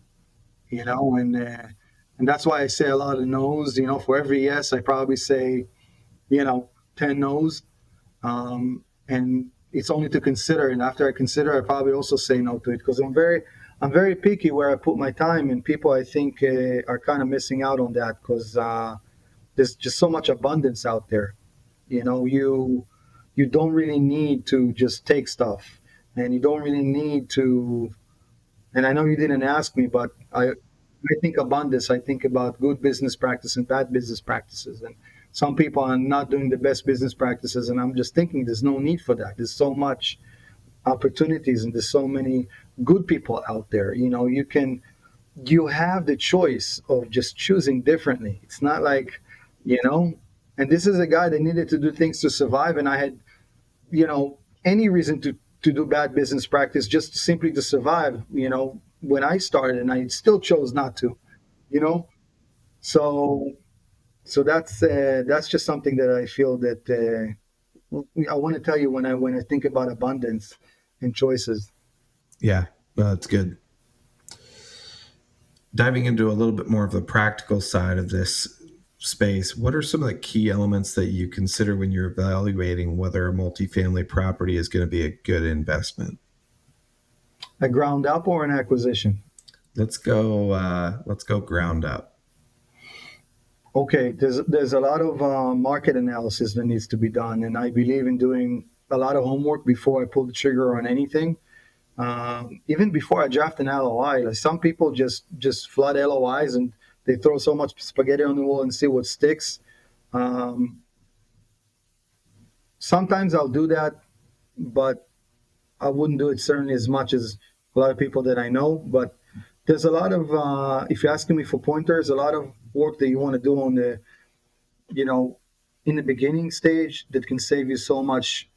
And that's why I say a lot of no's. For every yes, I probably say 10 no's. And it's only to consider. And after I consider, I probably also say no to it because I'm very picky where I put my time. And people, I think, are kind of missing out on that because there's just so much abundance out there. You don't really need to just take stuff, and you don't really need to. And I know you didn't ask me, but I think abundance. I think about good business practice and bad business practices. And some people are not doing the best business practices, and I'm just thinking there's no need for that. There's so much opportunities, and there's so many good people out there. You have the choice of just choosing differently. It's not like, and this is a guy that needed to do things to survive, and I had, any reason to do bad business practice just simply to survive, when I started, and I still chose not to, you know. So that's just something that I feel that I want to tell you when I think about abundance and choices. Yeah, that's good. Diving into a little bit more of the practical side of this space, what are some of the key elements that you consider when you're evaluating whether a multifamily property is going to be a good investment? A ground up or an acquisition? Let's go ground up. Okay, there's a lot of market analysis that needs to be done, and I believe in doing a lot of homework before I pull the trigger on anything. Even before I draft an LOI, like some people just flood LOIs and they throw so much spaghetti on the wall and see what sticks. Um, Sometimes I'll do that, but I wouldn't do it certainly as much as a lot of people that I know. But there's a lot of, if you're asking me for pointers, a lot of work that you want to do on the, you know, in the beginning stage that can save you so much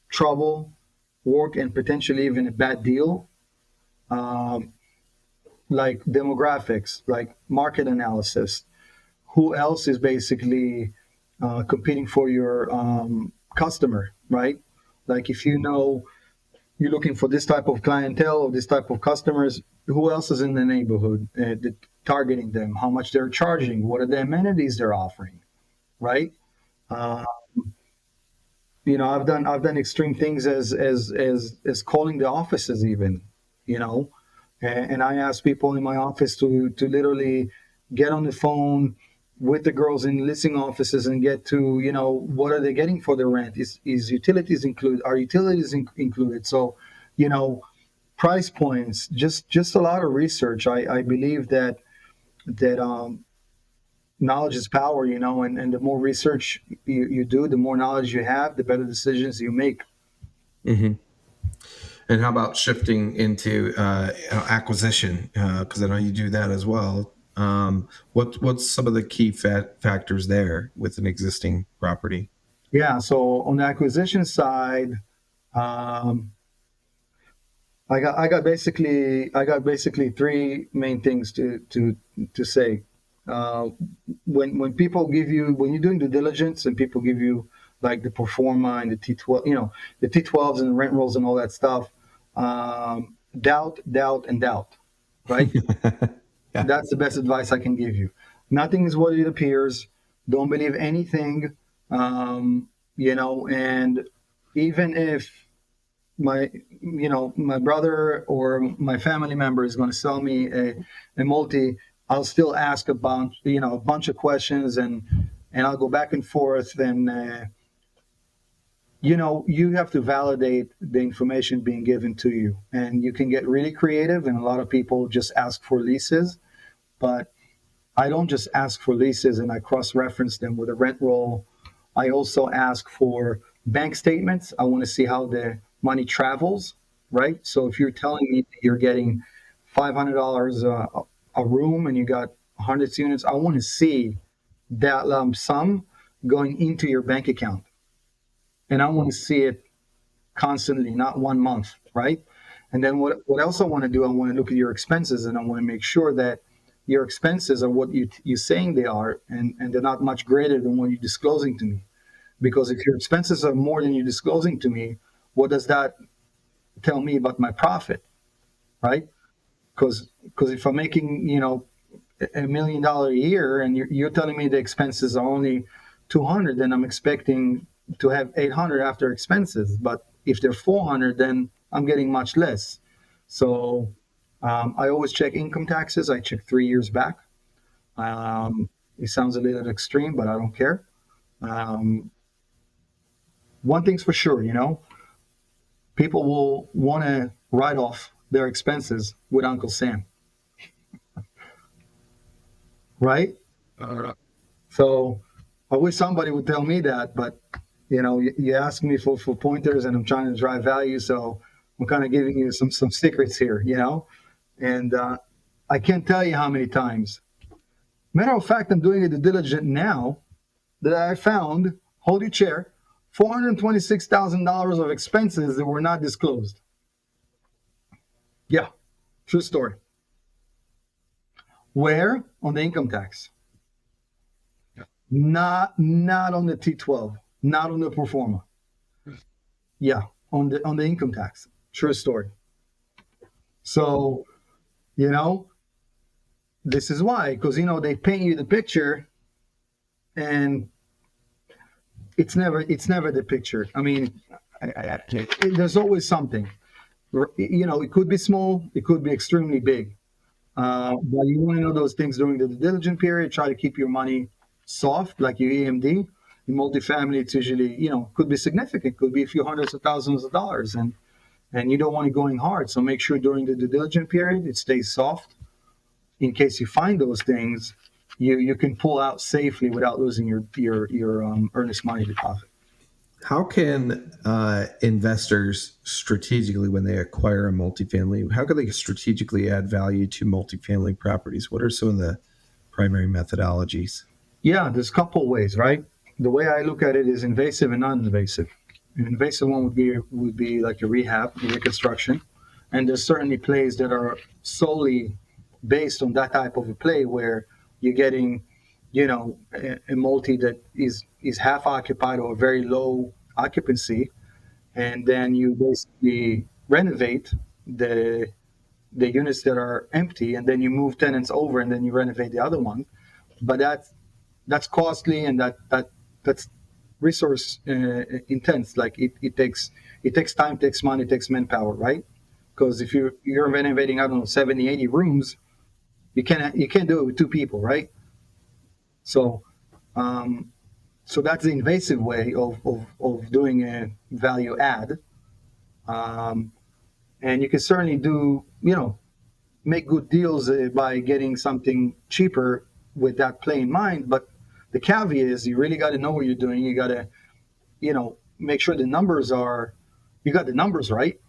trouble, work, and potentially even a bad deal. Um, like demographics, like market analysis. Who else is basically competing for your customer, right? Like if you know you're looking for this type of clientele or this type of customers, who else is in the neighborhood targeting them? How much they're charging? What are the amenities they're offering, right? Uh, I've done extreme things as calling the offices even, you know, and I ask people in my office to literally get on the phone with the girls in listing offices and get to, what are they getting for the rent? Is utilities included? Are utilities included? So, you know, price points, just a lot of research. I believe that knowledge is power, and the more research you do, the more knowledge you have, the better decisions you make. Mm-hmm. And how about shifting into acquisition? Because I know you do that as well. What's some of the key factors there with an existing property? Yeah. So on the acquisition side, um, I got basically three main things to say. Uh, when people give you when you're doing due diligence and people give you like the pro forma and the T12, the T12s and the rent rolls and all that stuff, doubt, doubt, and doubt, right? Yeah. That's the best advice I can give you. Nothing is what it appears. Don't believe anything, and even if my brother or my family member is going to sell me a multi, I'll still ask a bunch of questions, and I'll go back and forth, and you have to validate the information being given to you, and you can get really creative, and a lot of people just ask for leases, but I don't just ask for leases and I cross-reference them with a rent roll. I also ask for bank statements. I want to see how the money travels, right? So if you're telling me that you're getting $500 a room and you got 100 units, I want to see that lump sum going into your bank account. And I want to see it constantly, not 1 month, right? And then what else I want to do? I want to look at your expenses, and I want to make sure that your expenses are what you're saying they are, and they're not much greater than what you're disclosing to me. Because if your expenses are more than you're disclosing to me, what does that tell me about my profit, right? Because if I'm making $1 million a year, and you're telling me the expenses are only 200, then I'm expecting to have 800 after expenses. But if they're 400, then I'm getting much less. So I always check income taxes. I check 3 years back. It sounds a little extreme, but I don't care. One thing's for sure, people will want to write off their expenses with Uncle Sam, right? So I wish somebody would tell me that, but you ask me for pointers, and I'm trying to drive value, so I'm kind of giving you some secrets here, and I can't tell you how many times. Matter of fact, I'm doing a due diligence now that I found, hold your chair, $426,000 of expenses that were not disclosed. Yeah, true story. Where? On the income tax. Not on the T12, not on the pro forma. Yeah, on the income tax. True story. So, this is why, because they paint you the picture, and it's never the picture. I mean, there's always something. It could be small, it could be extremely big. But you want to know those things during the due diligence period. Try to keep your money soft, like your EMD. In multifamily, it's usually, could be significant, could be a few hundreds of thousands of dollars, and you don't want it going hard. So make sure during the due diligence period it stays soft. In case you find those things, you can pull out safely without losing your earnest money deposit. How can investors strategically, when they acquire a multifamily, how can they strategically add value to multifamily properties? What are some of the primary methodologies? Yeah, there's a couple ways, right? The way I look at it is invasive and non-invasive. An invasive one would be like a rehab, a reconstruction, and there's certainly plays that are solely based on that type of a play where you're getting, a multi that is half occupied or very low occupancy, and then you basically renovate the units that are empty, and then you move tenants over, and then you renovate the other one. But that's costly, and that's resource intense. Like it takes time, takes money, takes manpower, right? Because if you're renovating, I don't know, 70, 80 rooms, you can't do it with two people, right? So that's the invasive way of doing a value add. And you can certainly make good deals by getting something cheaper with that play in mind. But the caveat is you really got to know what you're doing. You got to, make sure you got the numbers right.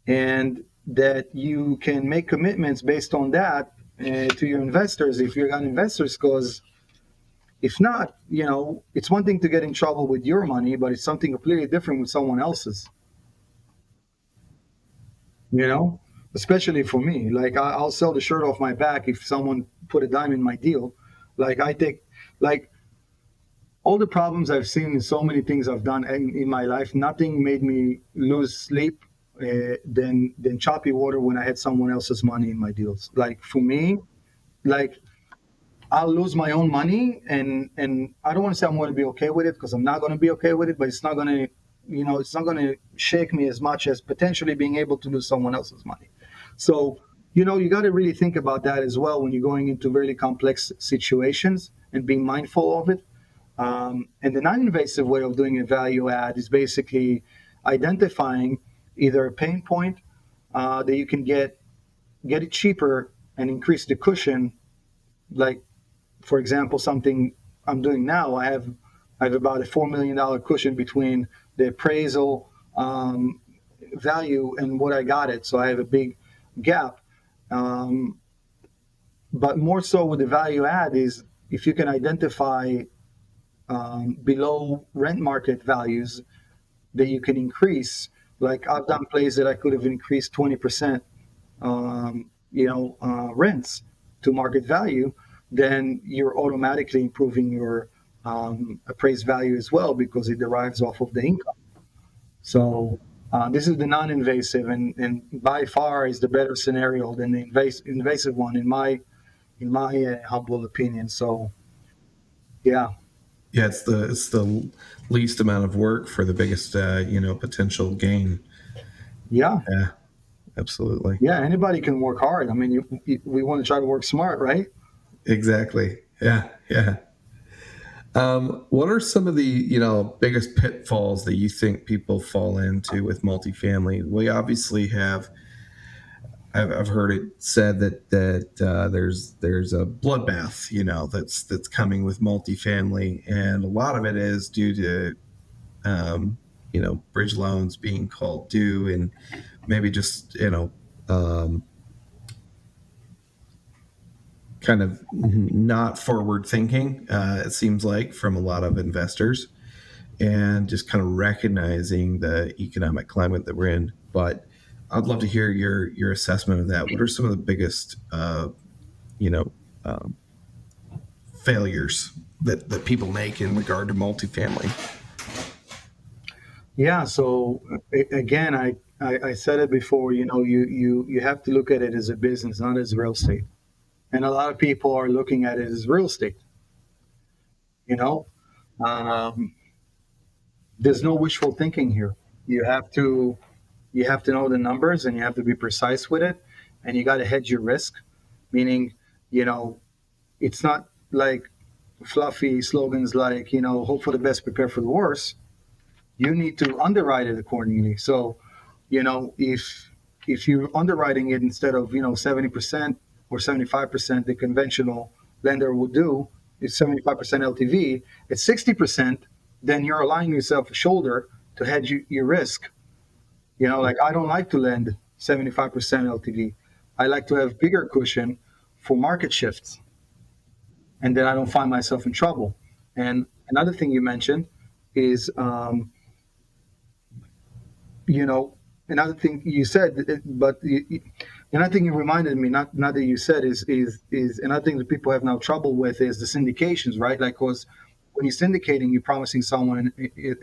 And that you can make commitments based on that to your investors, if you got investors, because if not, it's one thing to get in trouble with your money, but it's something completely different with someone else's. Especially for me, like I'll sell the shirt off my back if someone put a dime in my deal. Like I take, like all the problems I've seen in so many things I've done in my life, nothing made me lose sleep than choppy water when I had someone else's money in my deals. Like for me, like I'll lose my own money, and I don't want to say I'm going to be okay with it, because I'm not going to be okay with it, but it's not going to, it's not going to shake me as much as potentially being able to lose someone else's money. So, you got to really think about that as well when you're going into really complex situations and being mindful of it. And the non-invasive way of doing a value add is basically identifying either a pain point that you can get it cheaper and increase the cushion. Like, for example, something I'm doing now, I have about a $4 million cushion between the appraisal value and what I got it. So I have a big gap. Um, but more so with the value add is if you can identify below rent market values that you can increase. Like I've done plays that I could have increased 20%, rents to market value, then you're automatically improving your appraised value as well because it derives off of the income. So this is the non-invasive, and by far is the better scenario than the invasive one in my humble opinion. So yeah, Yeah, it's the least amount of work for the biggest potential gain. yeah, Yeah, absolutely. yeah. Anybody can work hard. I mean, we want to try to work smart, right? Exactly. Yeah, yeah. What are some of the biggest pitfalls that you think people fall into with multifamily? We obviously have. I've heard it said that there's a bloodbath, that's coming with multifamily, and a lot of it is due to bridge loans being called due, and maybe just um, kind of not forward thinking. It seems like from a lot of investors, and just kind of recognizing the economic climate that we're in. But I'd love to hear your assessment of that. What are some of the biggest you know um, failures that people make in regard to multifamily? Yeah. So again, I said it before. You have to look at it as a business, not as real estate. And a lot of people are looking at it as real estate. You know, um, there's no wishful thinking here. You have to you have to know the numbers and you have to be precise with it, and you got to hedge your risk. Meaning, you know, it's not like fluffy slogans like hope for the best, prepare for the worst. You need to underwrite it accordingly. So, if you're underwriting it instead of 70% or 75%, the conventional lender would do is 75% LTV. At 60%, then you're allowing yourself a shoulder to hedge your risk. Like I don't like to lend 75% LTV. I like to have bigger cushion for market shifts, and then I don't find myself in trouble. And another thing you mentioned is you know, another thing you said, another thing you reminded me, not that you said is another thing that people have now trouble with is the syndications, right? Like, cause when you're syndicating, you're promising someone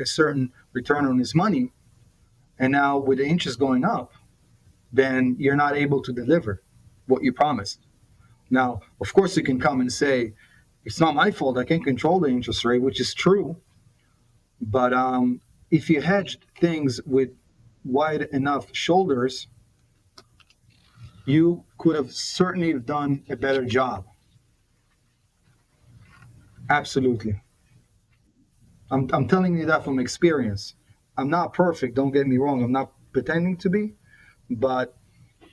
a certain return on his money, and now with the interest going up, then you're not able to deliver what you promised. Now, of course, you can come and say, it's not my fault. I can't control the interest rate, which is true. But if you hedged things with wide enough shoulders, you could have certainly done a better job. Absolutely. I'm telling you that from experience. I'm not perfect, don't get me wrong. I'm not pretending to be, but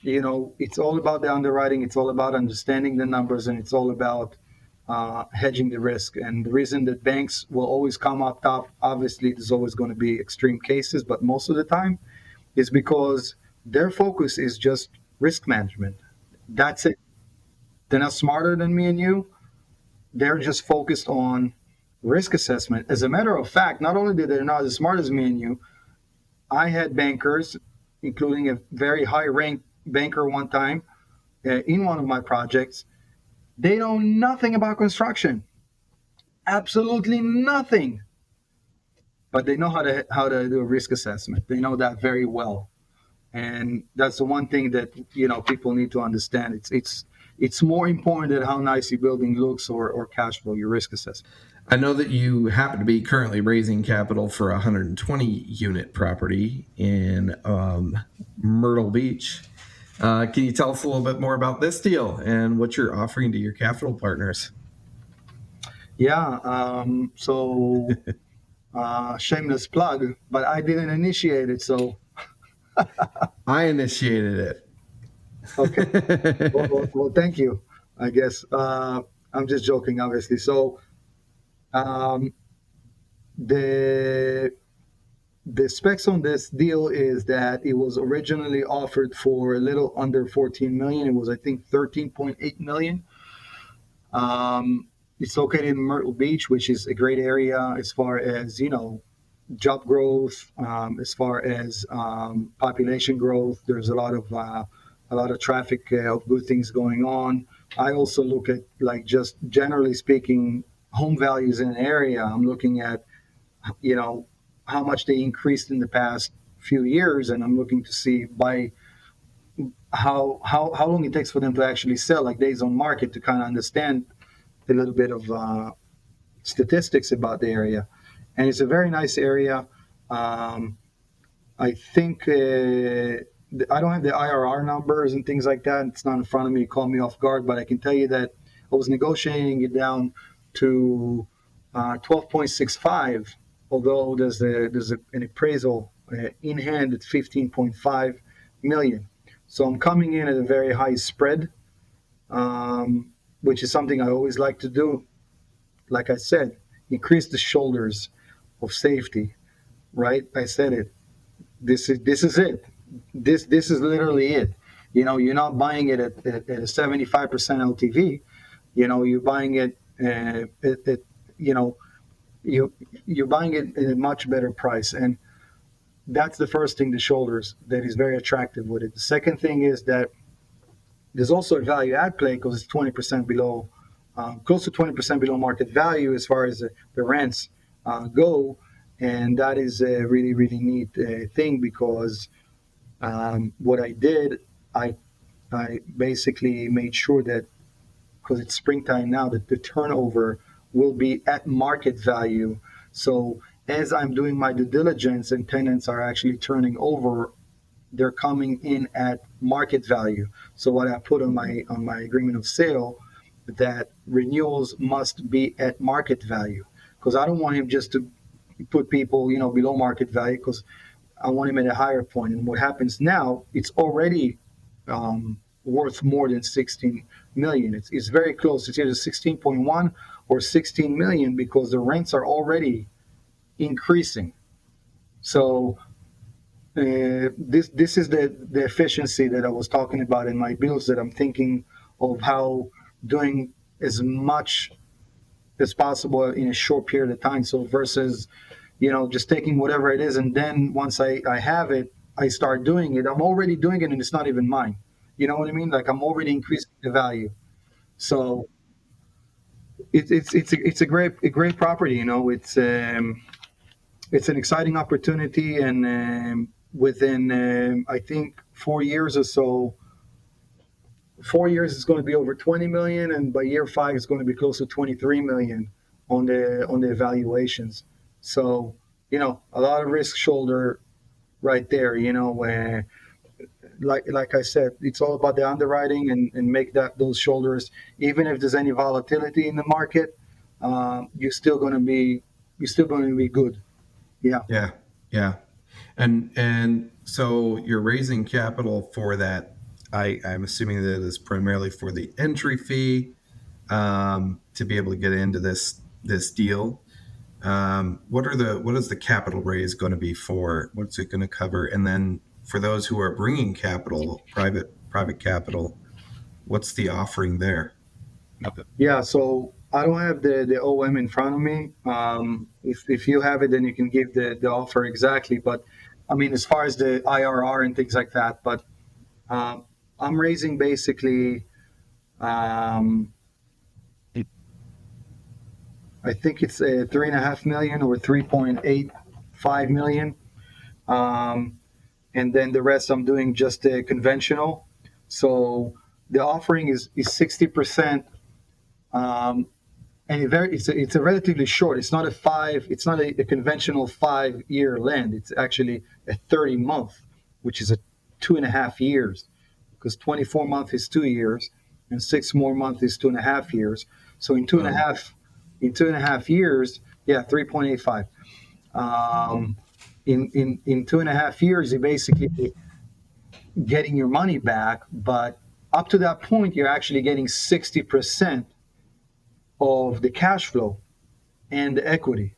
it's all about the underwriting. It's all about understanding the numbers, and it's all about hedging the risk. And the reason that banks will always come up top, obviously, there's always going to be extreme cases, but most of the time, is because their focus is just risk management. That's it. They're not smarter than me and you. They're just focused on risk assessment. As a matter of fact, not only did they not as smart as me and you, I had bankers, including a very high ranked banker one time in one of my projects. They know nothing about construction, absolutely nothing, but they know how to do a risk assessment. They know that very well, and that's the one thing that people need to understand. It's more important than how nice your building looks or cash flow, your risk assessment. I know that you happen to be currently raising capital for a 120 unit property in Myrtle Beach. Can you tell us a little bit more about this deal and what you're offering to your capital partners? Yeah. So shameless plug, but I didn't initiate it. So I initiated it. Okay. Well, thank you. I guess I'm just joking, obviously. So um, the the specs on this deal is that it was originally offered for a little under 14 million. It was, I think, 13.8 million. It's located in Myrtle Beach, which is a great area as far as job growth, as far as population growth. There's a lot of traffic of good things going on. I also look at, like, just generally speaking, home values in an area. I'm looking at you know how much they increased in the past few years, and I'm looking to see by how long it takes for them to actually sell, like days on market, to kind of understand a little bit of statistics about the area. And it's a very nice area. um, I think I don't have the IRR numbers and things like that. It's not in front of me. It caught me off guard, but I can tell you that I was negotiating it down to 12.65, although an appraisal in hand at 15.5 million. So I'm coming in at a very high spread, which is something I always like to do. Like I said, increase the shoulders of safety. Right? I said it. This is it. This is literally it. You're not buying it at a 75% LTV. You're buying it at you know you're buying it at a much better price. And that's the first thing, the shoulders, that is very attractive with it. The second thing is that there's also a value add play because it's 20% below, close to 20% below market value as far as the rents go. And that is a really, really neat thing, because what I did, I basically made sure that, because it's springtime now, that the turnover will be at market value. So as I'm doing my due diligence and tenants are actually turning over, they're coming in at market value. So what I put on my agreement of sale, that renewals must be at market value, because I don't want him just to put people below market value, because I want him at a higher point. And what happens now, it's already worth more than 16 million. It's very close. It's either 16.1 or 16 million, because the rents are already increasing. So this is the efficiency that I was talking about in my bills, that I'm thinking of how doing as much as possible in a short period of time. So versus just taking whatever it is, and then once I have it, I start doing it. I'm already doing it, and it's not even mine. You know what I mean? Like, I'm already increasing the value. So it's a great property. It's an exciting opportunity, and within I think 4 years or so, 4 years is going to be over 20 million, and by year 5 it's going to be close to 23 million on the evaluations. So a lot of risk shoulder right there. Where, like I said, it's all about the underwriting, and make those shoulders. Even if there's any volatility in the market, you're still going to be good. Yeah. Yeah, yeah. And so you're raising capital for that. I'm assuming that is primarily for the entry fee, to be able to get into this deal. What is the capital raise going to be for? What's it going to cover? And then for those who are bringing capital, private capital, what's the offering there? Yeah, so I don't have the OM in front of me. If you have it, then you can give the offer exactly. But I mean, as far as the IRR and things like that, but um, I'm raising basically, um, I think it's 3.5 million or 3.85 million, and then the rest I'm doing just conventional. So the offering is 60%. Um, and it's a relatively short. It's not a five. It's not a conventional 5-year lend. It's actually a 30-month, which is a 2.5 years, because 24 months is 2 years, and 6 more months is 2.5 years. So in two and a half years, yeah, 3.85. In 2.5 years, you basically getting your money back, but up to that point, you're actually getting 60% of the cash flow and the equity.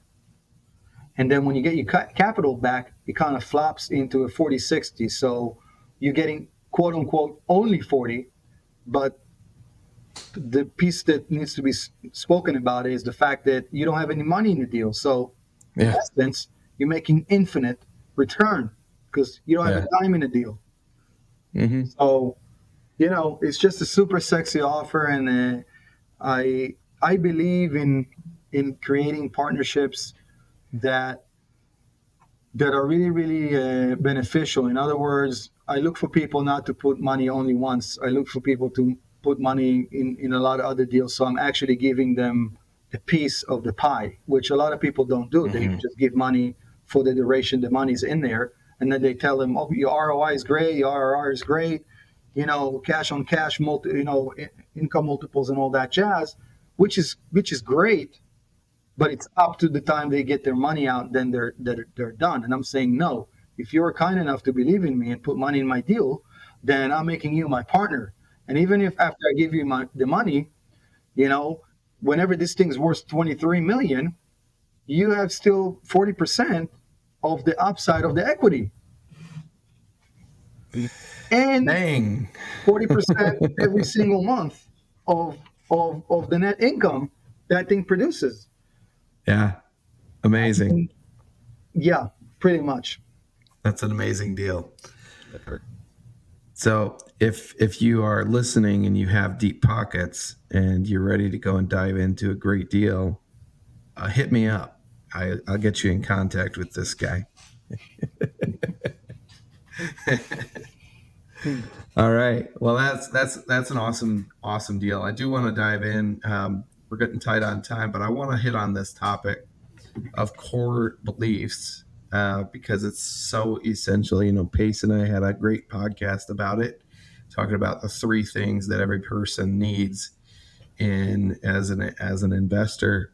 And then when you get your capital back, it kind of flops into a 40-60. So you're getting quote unquote only 40, but the piece that needs to be spoken about is the fact that you don't have any money in the deal. So in Yeah. essence, you're making infinite return because you don't have Yeah. a dime in the deal. Hmm. So, it's just a super sexy offer. And I believe in creating partnerships that are really, really beneficial. In other words, I look for people not to put money only once. I look for people to put money in a lot of other deals. So I'm actually giving them a piece of the pie, which a lot of people don't do. They Hmm. just give money for the duration the money's in there. And then they tell them, oh, your ROI is great, your RRR is great, cash on cash, income multiples and all that jazz, which is great, but it's up to the time they get their money out, then they're done. And I'm saying, no, if you're kind enough to believe in me and put money in my deal, then I'm making you my partner. And even if after I give you the money, you know whenever this thing's worth 23 million, you have still 40% of the upside of the equity and Dang. 40% every single month of the net income that thing produces. Yeah. Amazing. And yeah, pretty much. That's an amazing deal. So if you are listening and you have deep pockets and you're ready to go and dive into a great deal, hit me up. I'll get you in contact with this guy. All right. Well, that's an awesome deal. I do want to dive in. We're getting tight on time, but I want to hit on this topic of core beliefs because it's so essential. Pace and I had a great podcast about it, talking about the three things that every person needs in as an investor,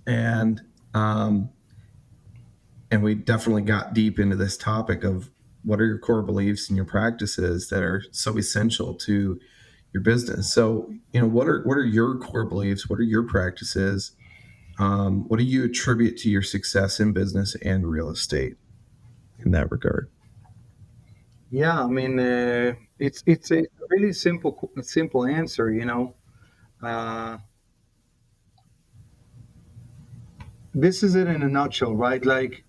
and um, and we definitely got deep into this topic of what are your core beliefs and your practices that are so essential to your business. So, what are your core beliefs? What are your practices? What do you attribute to your success in business and real estate in that regard? Yeah, I mean, it's a really simple answer. Uh, this is it in a nutshell, right? Like,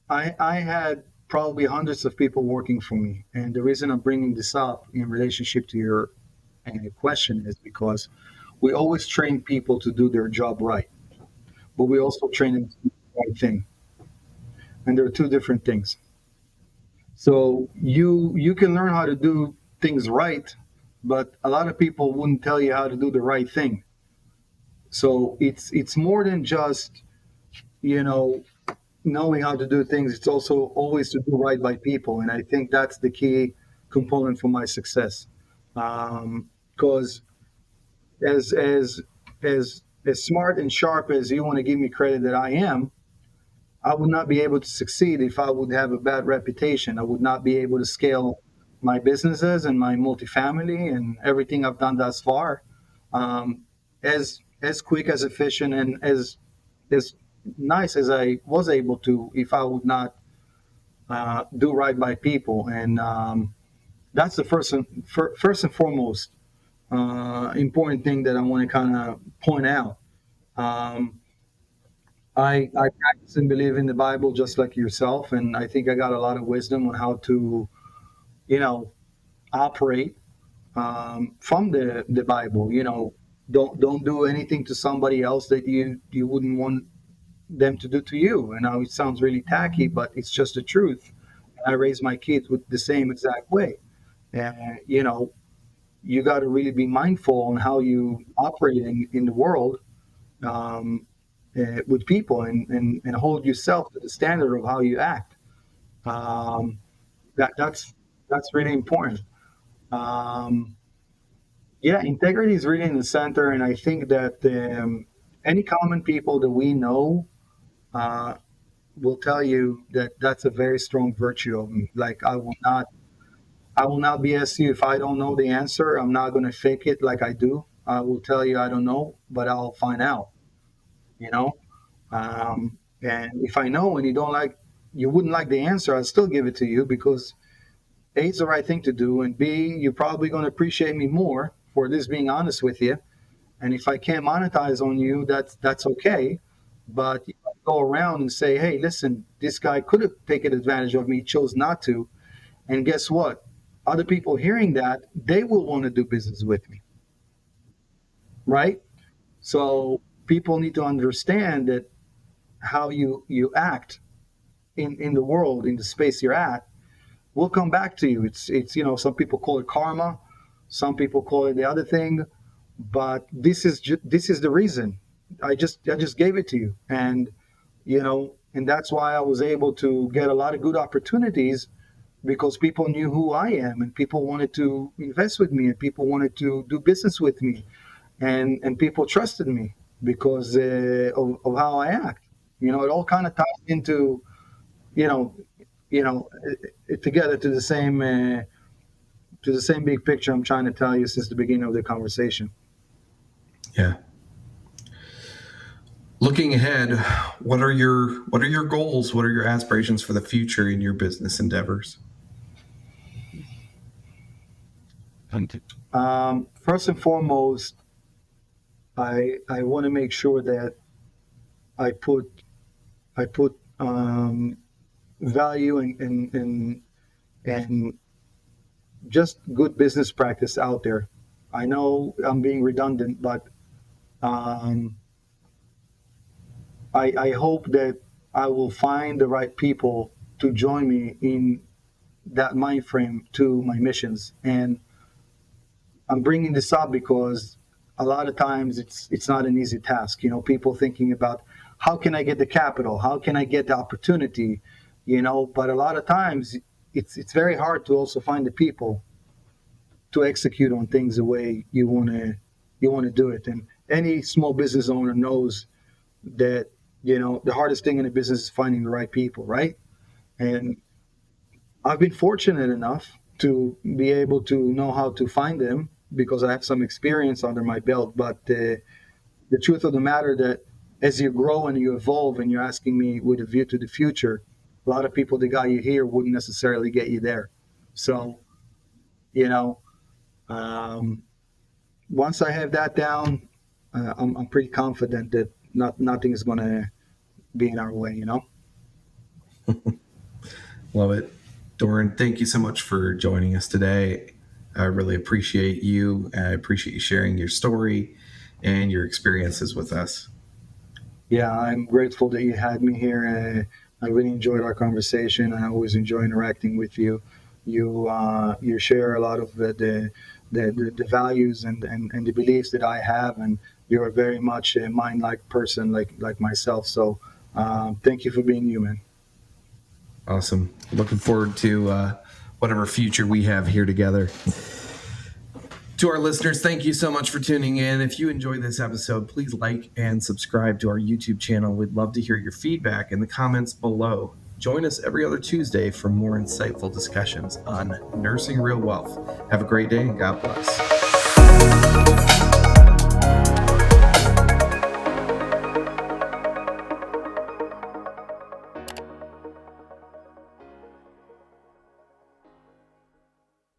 I had probably hundreds of people working for me, and the reason I'm bringing this up in relationship to your question is because we always train people to do their job right, but we also train them to do the right thing, and there are two different things. So you can learn how to do things right, but a lot of people wouldn't tell you how to do the right thing. So it's more than just you know knowing how to do things. It's also always to do right by people, and I think that's the key component for my success. Because as smart and sharp as you want to give me credit that I am, I would not be able to succeed if I would have a bad reputation. I would not be able to scale my businesses and my multifamily and everything I've done thus far, as quick, as efficient, and as nice as I was able to if I would not do right by people. And that's the first and foremost important thing that I want to kind of point out. Um, I practice and believe in the Bible just like yourself, and I think I got a lot of wisdom on how to, you know, operate from the Bible. Don't do anything to somebody else that you wouldn't want them to do to you. And now it sounds really tacky, but it's just the truth. I raise my kids with the same exact way. And you got to really be mindful on how you operate in the world, um, with people, and hold yourself to the standard of how you act. Um, that's really important. Um, yeah, integrity is really in the center, and I think that any common people that we know uh, will tell you that that's a very strong virtue of me. Like, I will not I will not BS you. If I don't know the answer, I'm not going to fake it like I do. I will tell you I don't know, but I'll find out, you know? And if I know and you wouldn't like the answer, I'll still give it to you because A, it's the right thing to do. And B, you're probably going to appreciate me more for this being honest with you. And if I can't monetize on you, that's okay. But you go around and say, hey, listen, this guy could have taken advantage of me, chose not to. And guess what? Other people hearing that, they will want to do business with me, right? So people need to understand that how you act in the world, in the space you're at, will come back to you. It's some people call it karma, some people call it the other thing, but this is the reason. I just gave it to you, and that's why I was able to get a lot of good opportunities because people knew who I am and people wanted to invest with me and people wanted to do business with me and people trusted me because of how I act. It all kind of ties into you know together to the same big picture I'm trying to tell you since the beginning of the conversation. Yeah. Looking ahead, what are your goals? What are your aspirations for the future in your business endeavors? First and foremost, I want to make sure that I put value and just good business practice out there. I know I'm being redundant, but um, I hope that I will find the right people to join me in that mind frame to my missions. And I'm bringing this up because a lot of times it's not an easy task. People thinking about how can I get the capital, how can I get the opportunity, But a lot of times it's very hard to also find the people to execute on things the way you want to do it. And any small business owner knows that the hardest thing in a business is finding the right people, right? And I've been fortunate enough to be able to know how to find them because I have some experience under my belt. But the truth of the matter that as you grow and you evolve and you're asking me with a view to the future, a lot of people that got you here wouldn't necessarily get you there. So, you know, um, once I have that down, I'm pretty confident that nothing is going to be in our way. Love it. Doron, thank you so much for joining us today. I really appreciate you. I appreciate you sharing your story and your experiences with us. Yeah, I'm grateful that you had me here. I really enjoyed our conversation. I always enjoy interacting with you. You share a lot of the values and the beliefs that I have, and you're very much a mind-like person like myself. So thank you for being you, man. Awesome. Looking forward to whatever future we have here together. To our listeners, thank you so much for tuning in. If you enjoyed this episode, please like and subscribe to our YouTube channel. We'd love to hear your feedback in the comments below. Join us every other Tuesday for more insightful discussions on nursing real wealth. Have a great day and God bless.